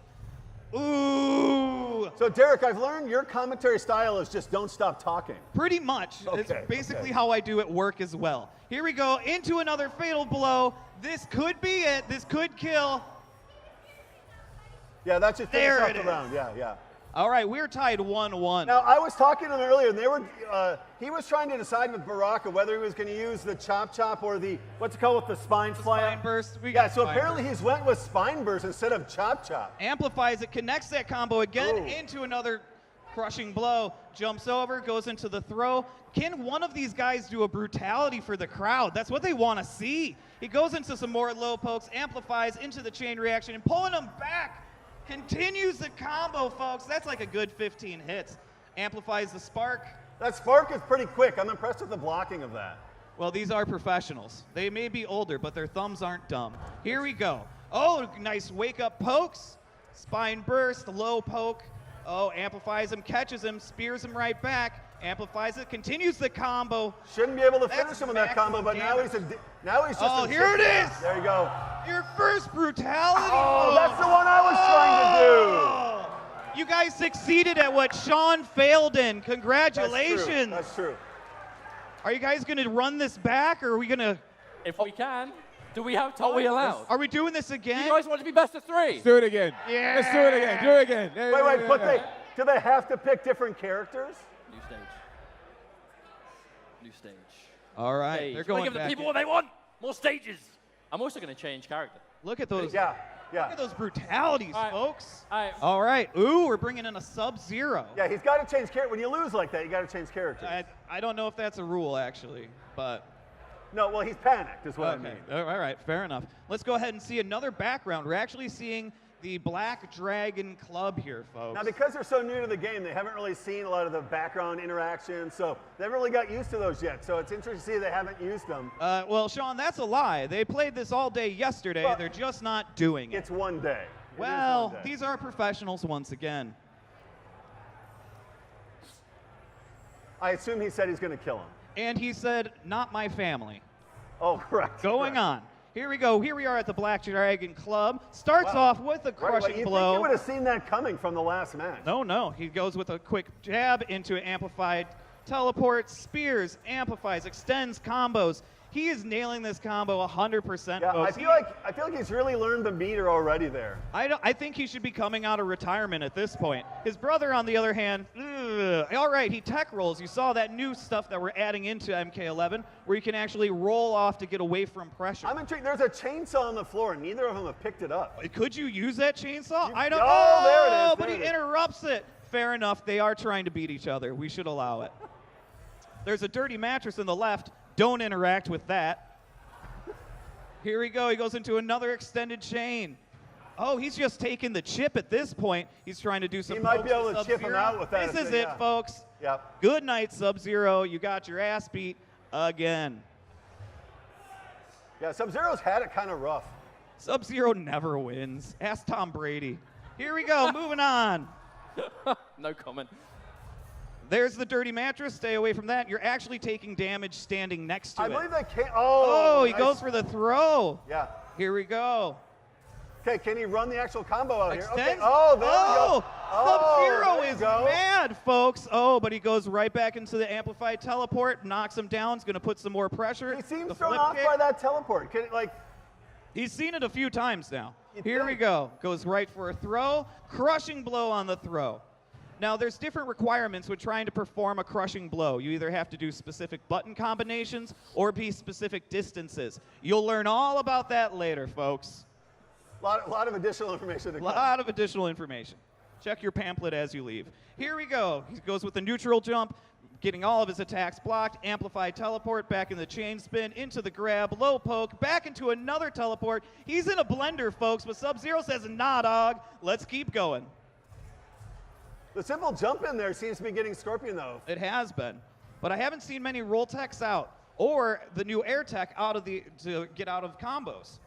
Ooh, So, Derek, I've learned your commentary style is just don't stop talking. pretty much. It's Okay, basically okay. how I do at work as well. Here we go, into another fatal blow. This could be it, this could kill. Yeah, that should There finish off it the is. round. Yeah. All right, we're tied 1-1. Now, I was talking to him earlier, and they were. He was trying to decide with Baraka whether he was going to use the Chop Chop or the what's it called with the spine fly. Spine burst. We Yeah, got so spine apparently burst. he's went with spine burst instead of Chop Chop. Amplifies it, connects that combo again Ooh. into another crushing blow, jumps over, goes into the throw. Can one of these guys do a brutality for the crowd? That's what they want to see. He goes into some more low pokes, amplifies into the chain reaction, and pulling him back. Continues the combo, folks. That's like a good 15 hits. Amplifies the spark. That spark is pretty quick. I'm impressed with the blocking of that. Well, these are professionals. They may be older, but their thumbs aren't dumb. Here we go. Oh, nice wake-up pokes. Spine burst, low poke. Oh, amplifies him, catches him, spears him right back. Amplifies it, continues the combo. Shouldn't be able to That's finish him with that combo, but maximum now he's just. Oh, in here it chip. is. There you go. Your first brutality. Oh, that's the one I was Oh. You guys succeeded at what Sean failed in. trying to do. Congratulations. That's true. Are you guys going to run this back, or are we going to? If we can. Do we have time? Are we allowed? Are we doing this again? You guys want to be best of 3? Do it again. Yeah. Let's do it again. Do it again. Wait, but do they have to pick different characters? New stage. New stage. All right, Stage. they're Gotta going give the back people in. what they want. More stages. I'm also going to change character. Look at those. Yeah. Look at those brutalities, All right. folks. All right. All right. Ooh, we're bringing in a SubZero. Yeah, he's got to change character. When you lose like that, you got to change characters. I don't know if that's a rule, actually, but No, well, he's panicked, is what I okay. mean. All right, fair enough. Let's go ahead and see another background. We're actually seeing the Black Dragon Club here, folks. Now, because they're so new to the game, they haven't really seen a lot of the background interactions, so they haven't really got used to those yet. So it's interesting to see they haven't used them. Well, Sean, that's a lie. They played this all day yesterday. Well, They're just not doing it. It's one day. Well, one day. these are professionals once again. I assume he said he's going to kill him. And he said, not my family. Oh, correct. Going correct. on. Here we go. Here we are at the Black Dragon Club. Starts Wow. off with a Right, crushing you blow. think you would have seen that coming from the last match. No. He goes with a quick jab into an amplified teleport, spears, amplifies, extends combos. He is nailing this combo 100%. Yeah, folks. I feel like he's really learned the meter already there. I think he should be coming out of retirement at this point. His brother, on the other hand, all right, he tech rolls. You saw that new stuff that we're adding into MK11, where you can actually roll off to get away from pressure. I'm intrigued. There's a chainsaw on the floor, and neither of them have picked it up. Could you use that chainsaw? I don't Oh, know. there it is, But there he it is. interrupts it. Fair enough. They are trying to beat each other. We should allow it. There's a dirty mattress in the left. Don't interact with that. Here we go. He goes into another extended chain. Oh, he's just taking the chip at this point. He's trying to do some. He might be pokes able to chip him Sub-Zero. out with that, This is yeah. it, folks. Yep. Good night, Sub-Zero. You got your ass beat again. Yeah, Sub-Zero's had it kind of rough. Sub-Zero never wins. Ask Tom Brady. Here we go. Moving on. No comment. There's the dirty mattress. Stay away from that. You're actually taking damage standing next to I it. believe they can't. Oh, he nice. goes for the throw. Yeah. Here we go. Okay, can he run the actual combo out here? Okay. Extends. Oh, there we go. Sub-Zero there you is go. mad, folks. Oh, but he goes right back into the amplified teleport, knocks him down. He's going to put some more pressure. He seems The thrown flip off kick. by that teleport. He's seen it a few times now. You Here we think? go. Goes right for a throw. Crushing blow on the throw. Now, there's different requirements when trying to perform a crushing blow. You either have to do specific button combinations or be specific distances. You'll learn all about that later, folks. lot of additional information to A come. lot of additional information. Check your pamphlet as you leave. Here we go. He goes with the neutral jump, getting all of his attacks blocked, amplified teleport, back in the chain spin, into the grab, low poke, back into another teleport. He's in a blender, folks, but Sub-Zero says, nah, dog, let's keep going. The simple jump in there seems to be getting Scorpion, though. It has been, but I haven't seen many roll techs out, or the new air tech to get out of combos.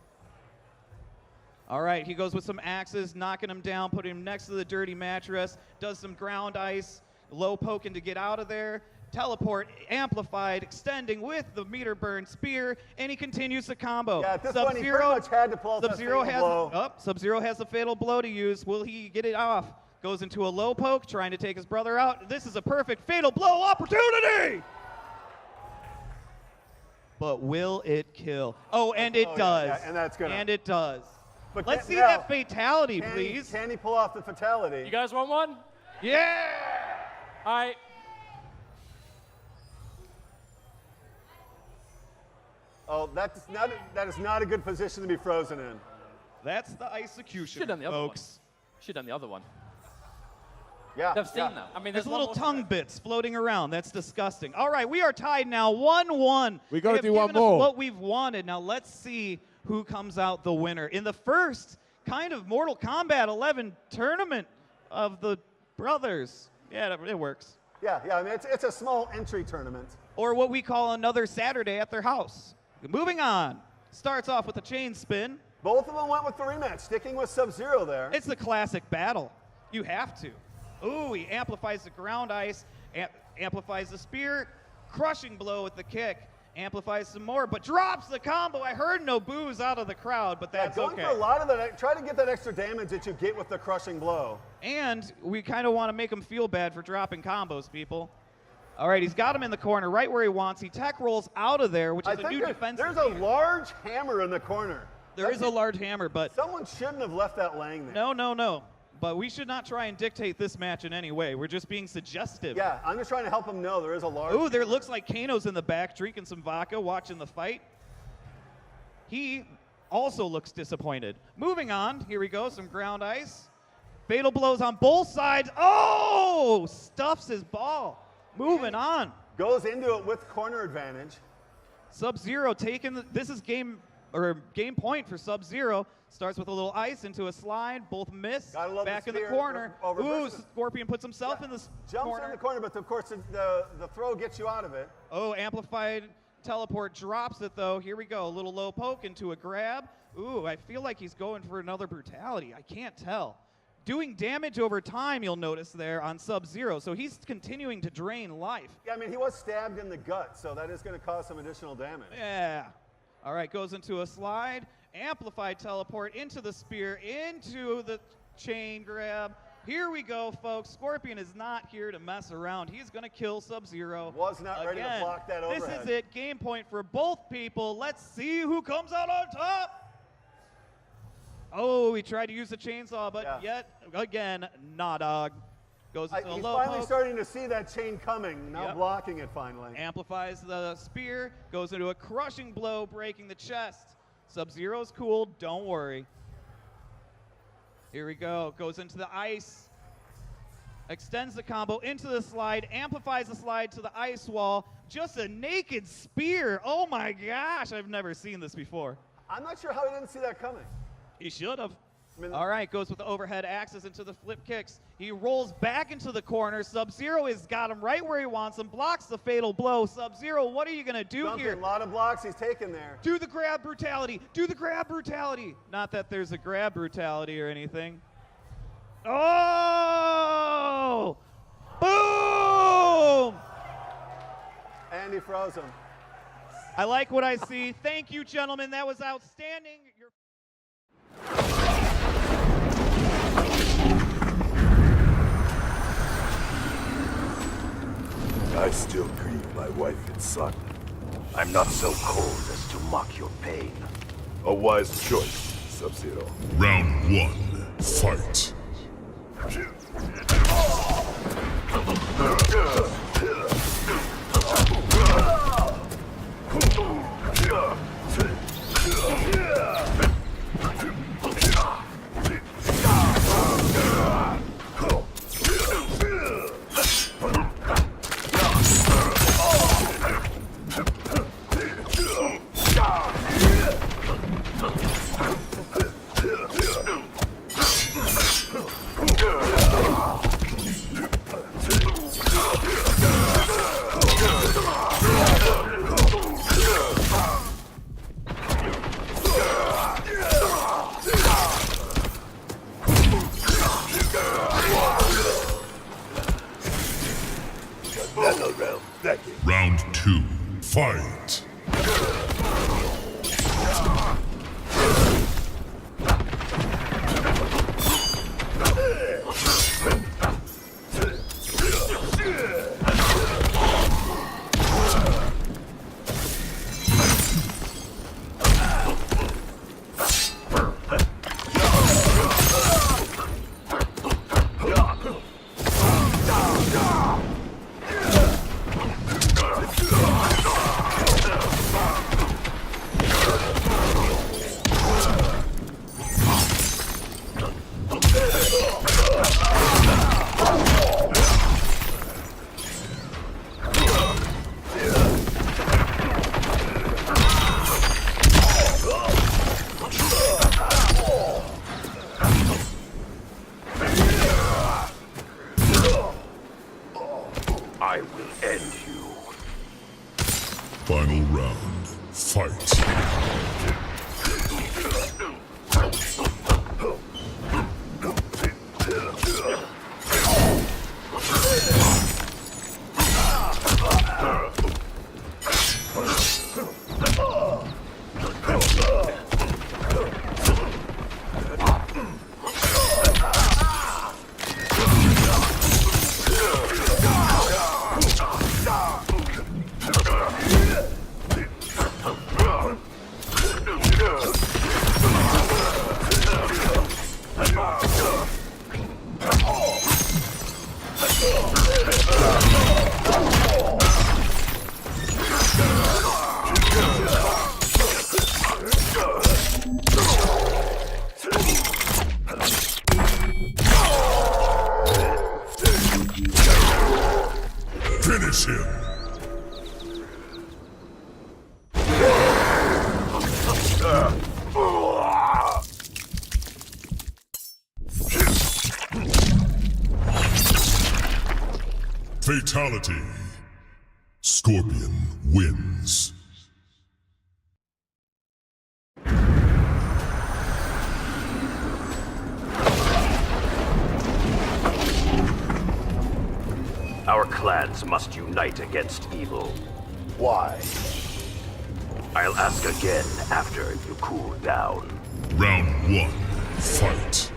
All right, he goes with some axes, knocking him down, putting him next to the dirty mattress, does some ground ice, low poking to get out of there, teleport, amplified, extending with the meter burn spear, and he continues the combo. Yeah, at this point, he pretty much had to pull off that Sub-Zero fatal blow. Sub-Zero has a fatal blow to use. Will he get it off? Goes into a low poke, trying to take his brother out. This is a perfect fatal blow opportunity! But will it kill? Oh, and it does. Yeah, and that's gonna. And it does. But Let's see now, that fatality, can please. Can he pull off the fatality? You guys want one? Yeah! All right. Oh, that is not a good position to be frozen in. That's the execution, Should have done the other folks. one. Should have done the other one. Yeah. I've seen yeah. that. I mean, There's there's little one tongue more. bits floating around. That's disgusting. All right, we are tied now, 1-1. We gotta They have do one given us more. what we've wanted. Now let's see who comes out the winner in the first kind of Mortal Kombat 11 tournament of the brothers. Yeah, it works. Yeah, I mean, it's a small entry tournament. Or what we call another Saturday at their house. Moving on. Starts off with a chain spin. Both of them went with the rematch, sticking with Sub-Zero there. It's the classic battle. You have to. Ooh, he amplifies the ground ice, amplifies the spear, crushing blow with the kick, amplifies some more, but drops the combo. I heard no boos out of the crowd, but that's going okay. for a lot of that. Try to get that extra damage that you get with the crushing blow. And we kind of want to make him feel bad for dropping combos, people. All right, he's got him in the corner right where he wants. He tech rolls out of there, which is a new defensive there's a meter. large hammer in the corner. There is a large hammer, but Someone shouldn't have left that laying there. no. But we should not try and dictate this match in any way. We're just being suggestive. Yeah, I'm just trying to help him know there is a large Ooh, there hammer. looks like Kano's in the back drinking some vodka, watching the fight. He also looks disappointed. Moving on, here we go, some ground ice. Fatal blows on both sides. Oh, stuffs his ball. Moving on. Goes into it with corner advantage. Sub-Zero taking this is game point for Sub-Zero. Starts with a little ice into a slide. Both miss. Gotta love Back the in the spear. corner. Over Ooh, versus- Scorpion puts himself in the Jumps corner. in the corner, but of course the throw gets you out of it. Oh, amplified teleport drops it though. Here we go. A little low poke into a grab. Ooh, I feel like he's going for another brutality. I can't tell. Doing damage over time, you'll notice there on SubZero, so he's continuing to drain life. Yeah, I mean, he was stabbed in the gut, so that is going to cause some additional damage. Yeah. All right, goes into a slide. Amplified teleport into the spear, into the chain grab. Here we go, folks. Scorpion is not here to mess around. He's going to kill SubZero. Was not ready to block that overhead. This is it. Game point for both people. Let's see who comes out on top. Oh, he tried to use the chainsaw, but yet again, Nodog goes into a he's low finally poke. starting to see that chain coming, now blocking it finally. Amplifies the spear, goes into a crushing blow, breaking the chest. SubZero's cool, don't worry. Here we go, goes into the ice. Extends the combo into the slide, amplifies the slide to the ice wall. Just a naked spear. Oh my gosh, I've never seen this before. I'm not sure how he didn't see that coming. He should have. I mean, all right, goes with the overhead axes into the flip kicks. He rolls back into the corner. SubZero has got him right where he wants him, blocks the fatal blow. SubZero, what are you going to do here? A lot of blocks he's taken there. Do the grab brutality. Do the grab brutality. Not that there's a grab brutality or anything. Oh! Boom! And he froze him. I like what I see. Thank you, gentlemen. That was outstanding. I still grieve my wife and son. I'm not so cold as to mock your pain. A wise choice, SubZero. Round 1, fight. Round 2, fight. I will end you. Final round, fight. Finish him. Fatality. Scorpion wins. clans must unite against evil. Why? I'll ask again after you cool down. Round 1, fight.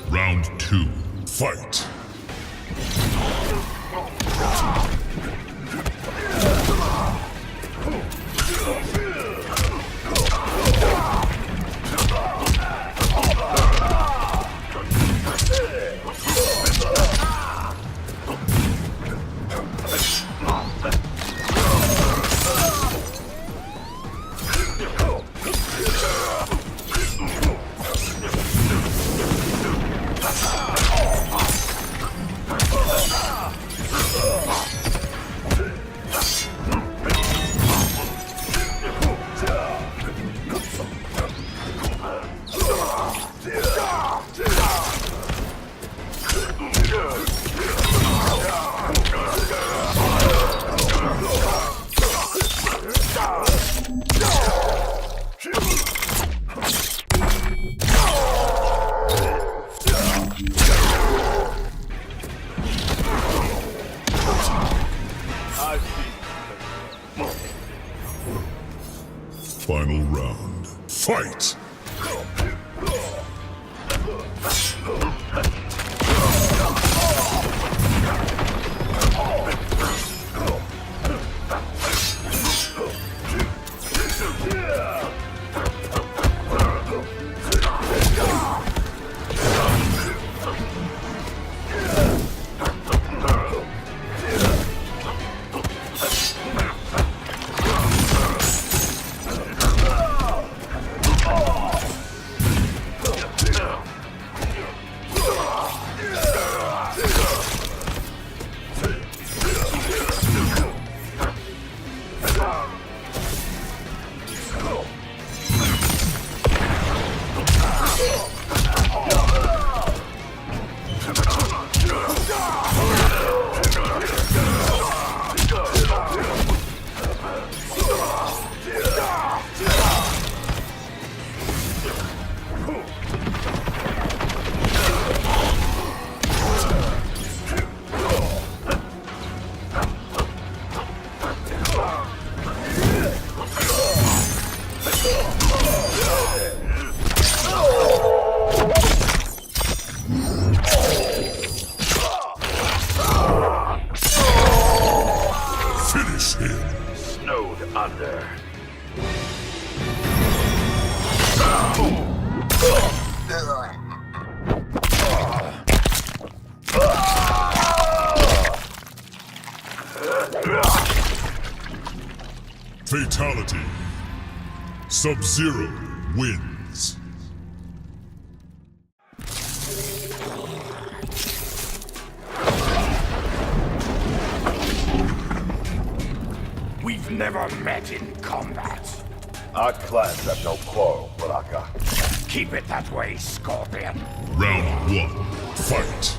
Round 2, fight. Final round, fight! Fatality. SubZero wins. We've never met in combat. Our clans have no quarrel, Baraka. Keep it that way, Scorpion. Round 1, fight.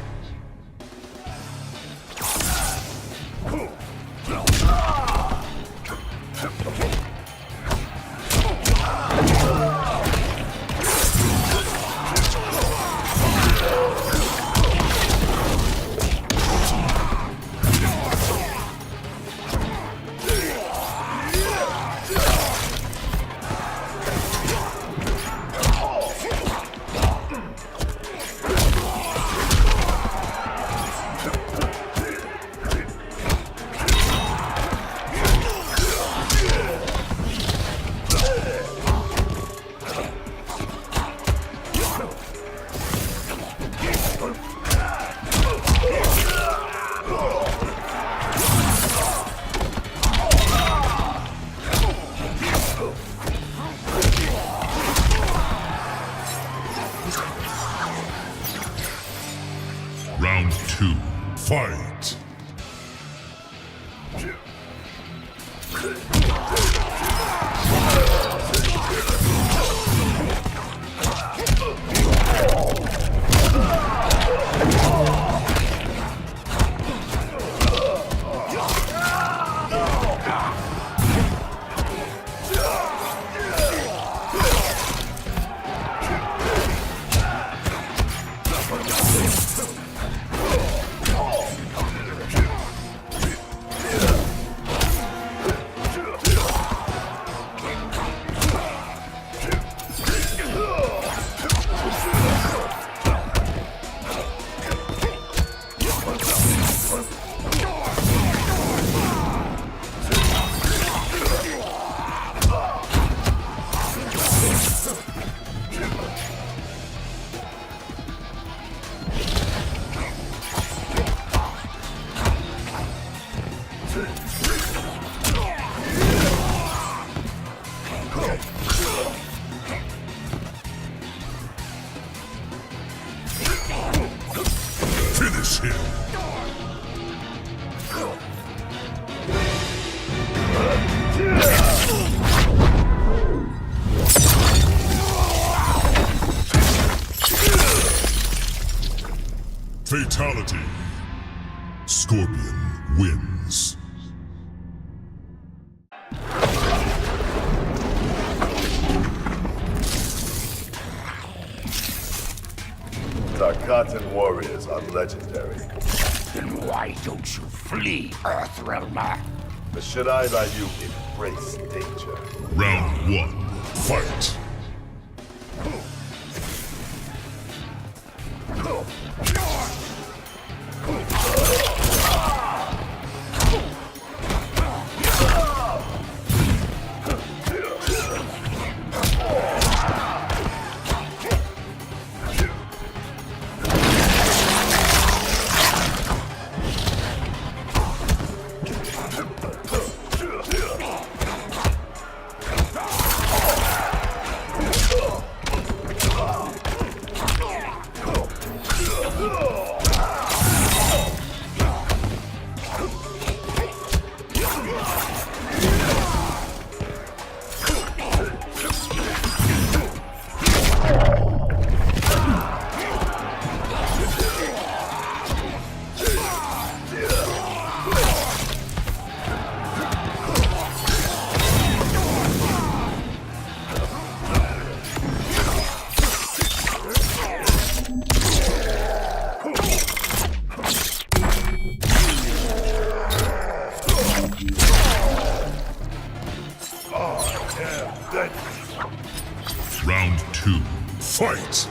Round 2, fight! Finish him! Fatality. Scorpion wins. Tarkatan warriors are legendary. Then why don't you flee, Earthrealmer? But should I by you embrace danger? Round 1, fight! Round 2, fight!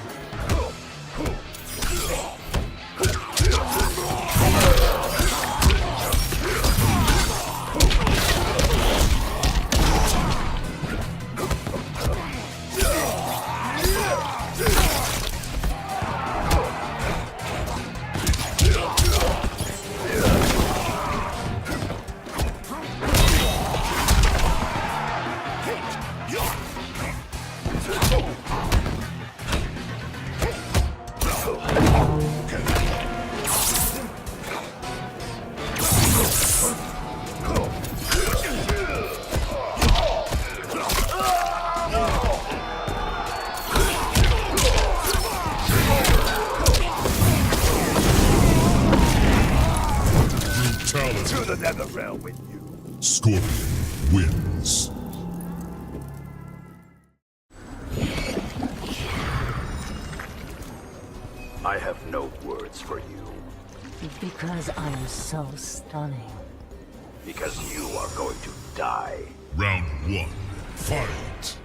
To the NetherRealm with you. Scorpion wins. I have no words for you. Because I'm so stunning. Because you are going to die. Round 1, fight!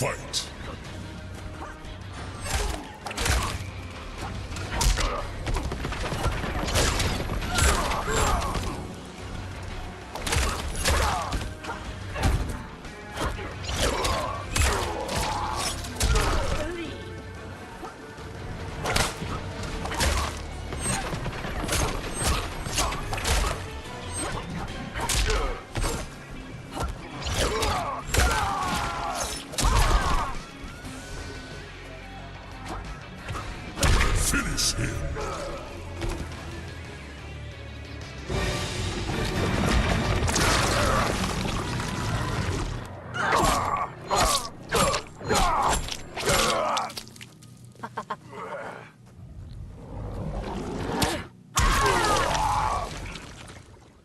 Fight. Finish him.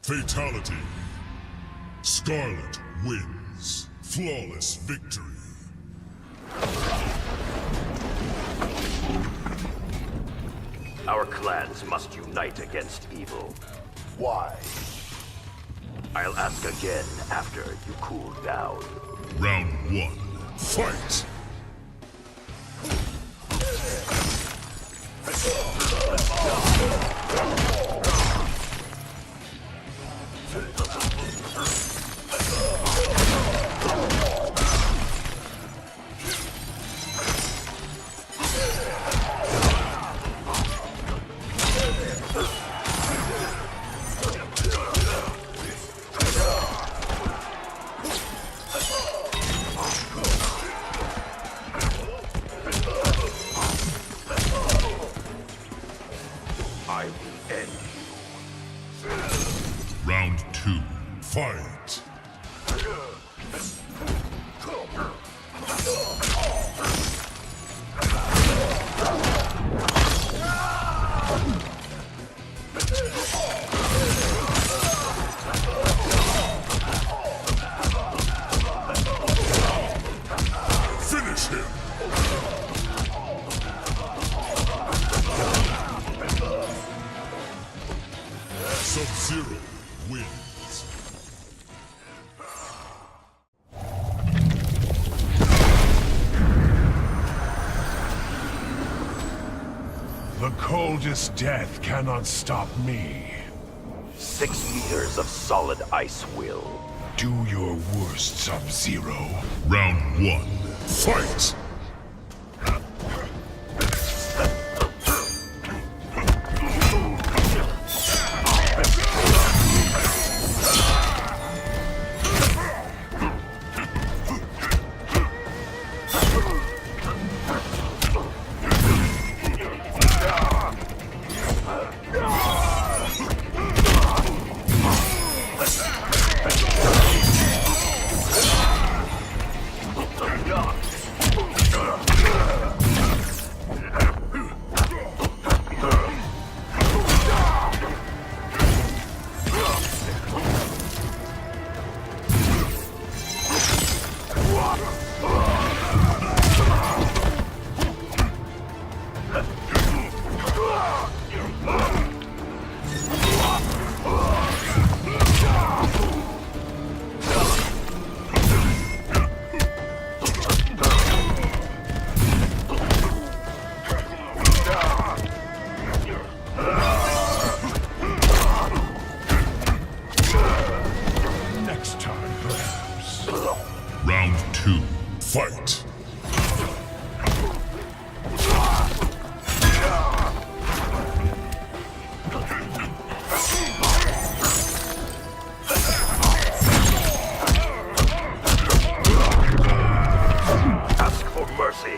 Fatality. Scarlet wins. Flawless victory. Our clans must unite against evil. Why? I'll ask again after you cool down. Round 1. Fight! Round 2. Fight! Finish him! SubZero wins. The coldest death cannot stop me. 6 meters of solid ice will. Do your worst, SubZero. Round 1. Fight! Round 2. Fight! Ask for mercy.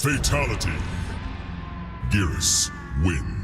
Fatality. Geras wins.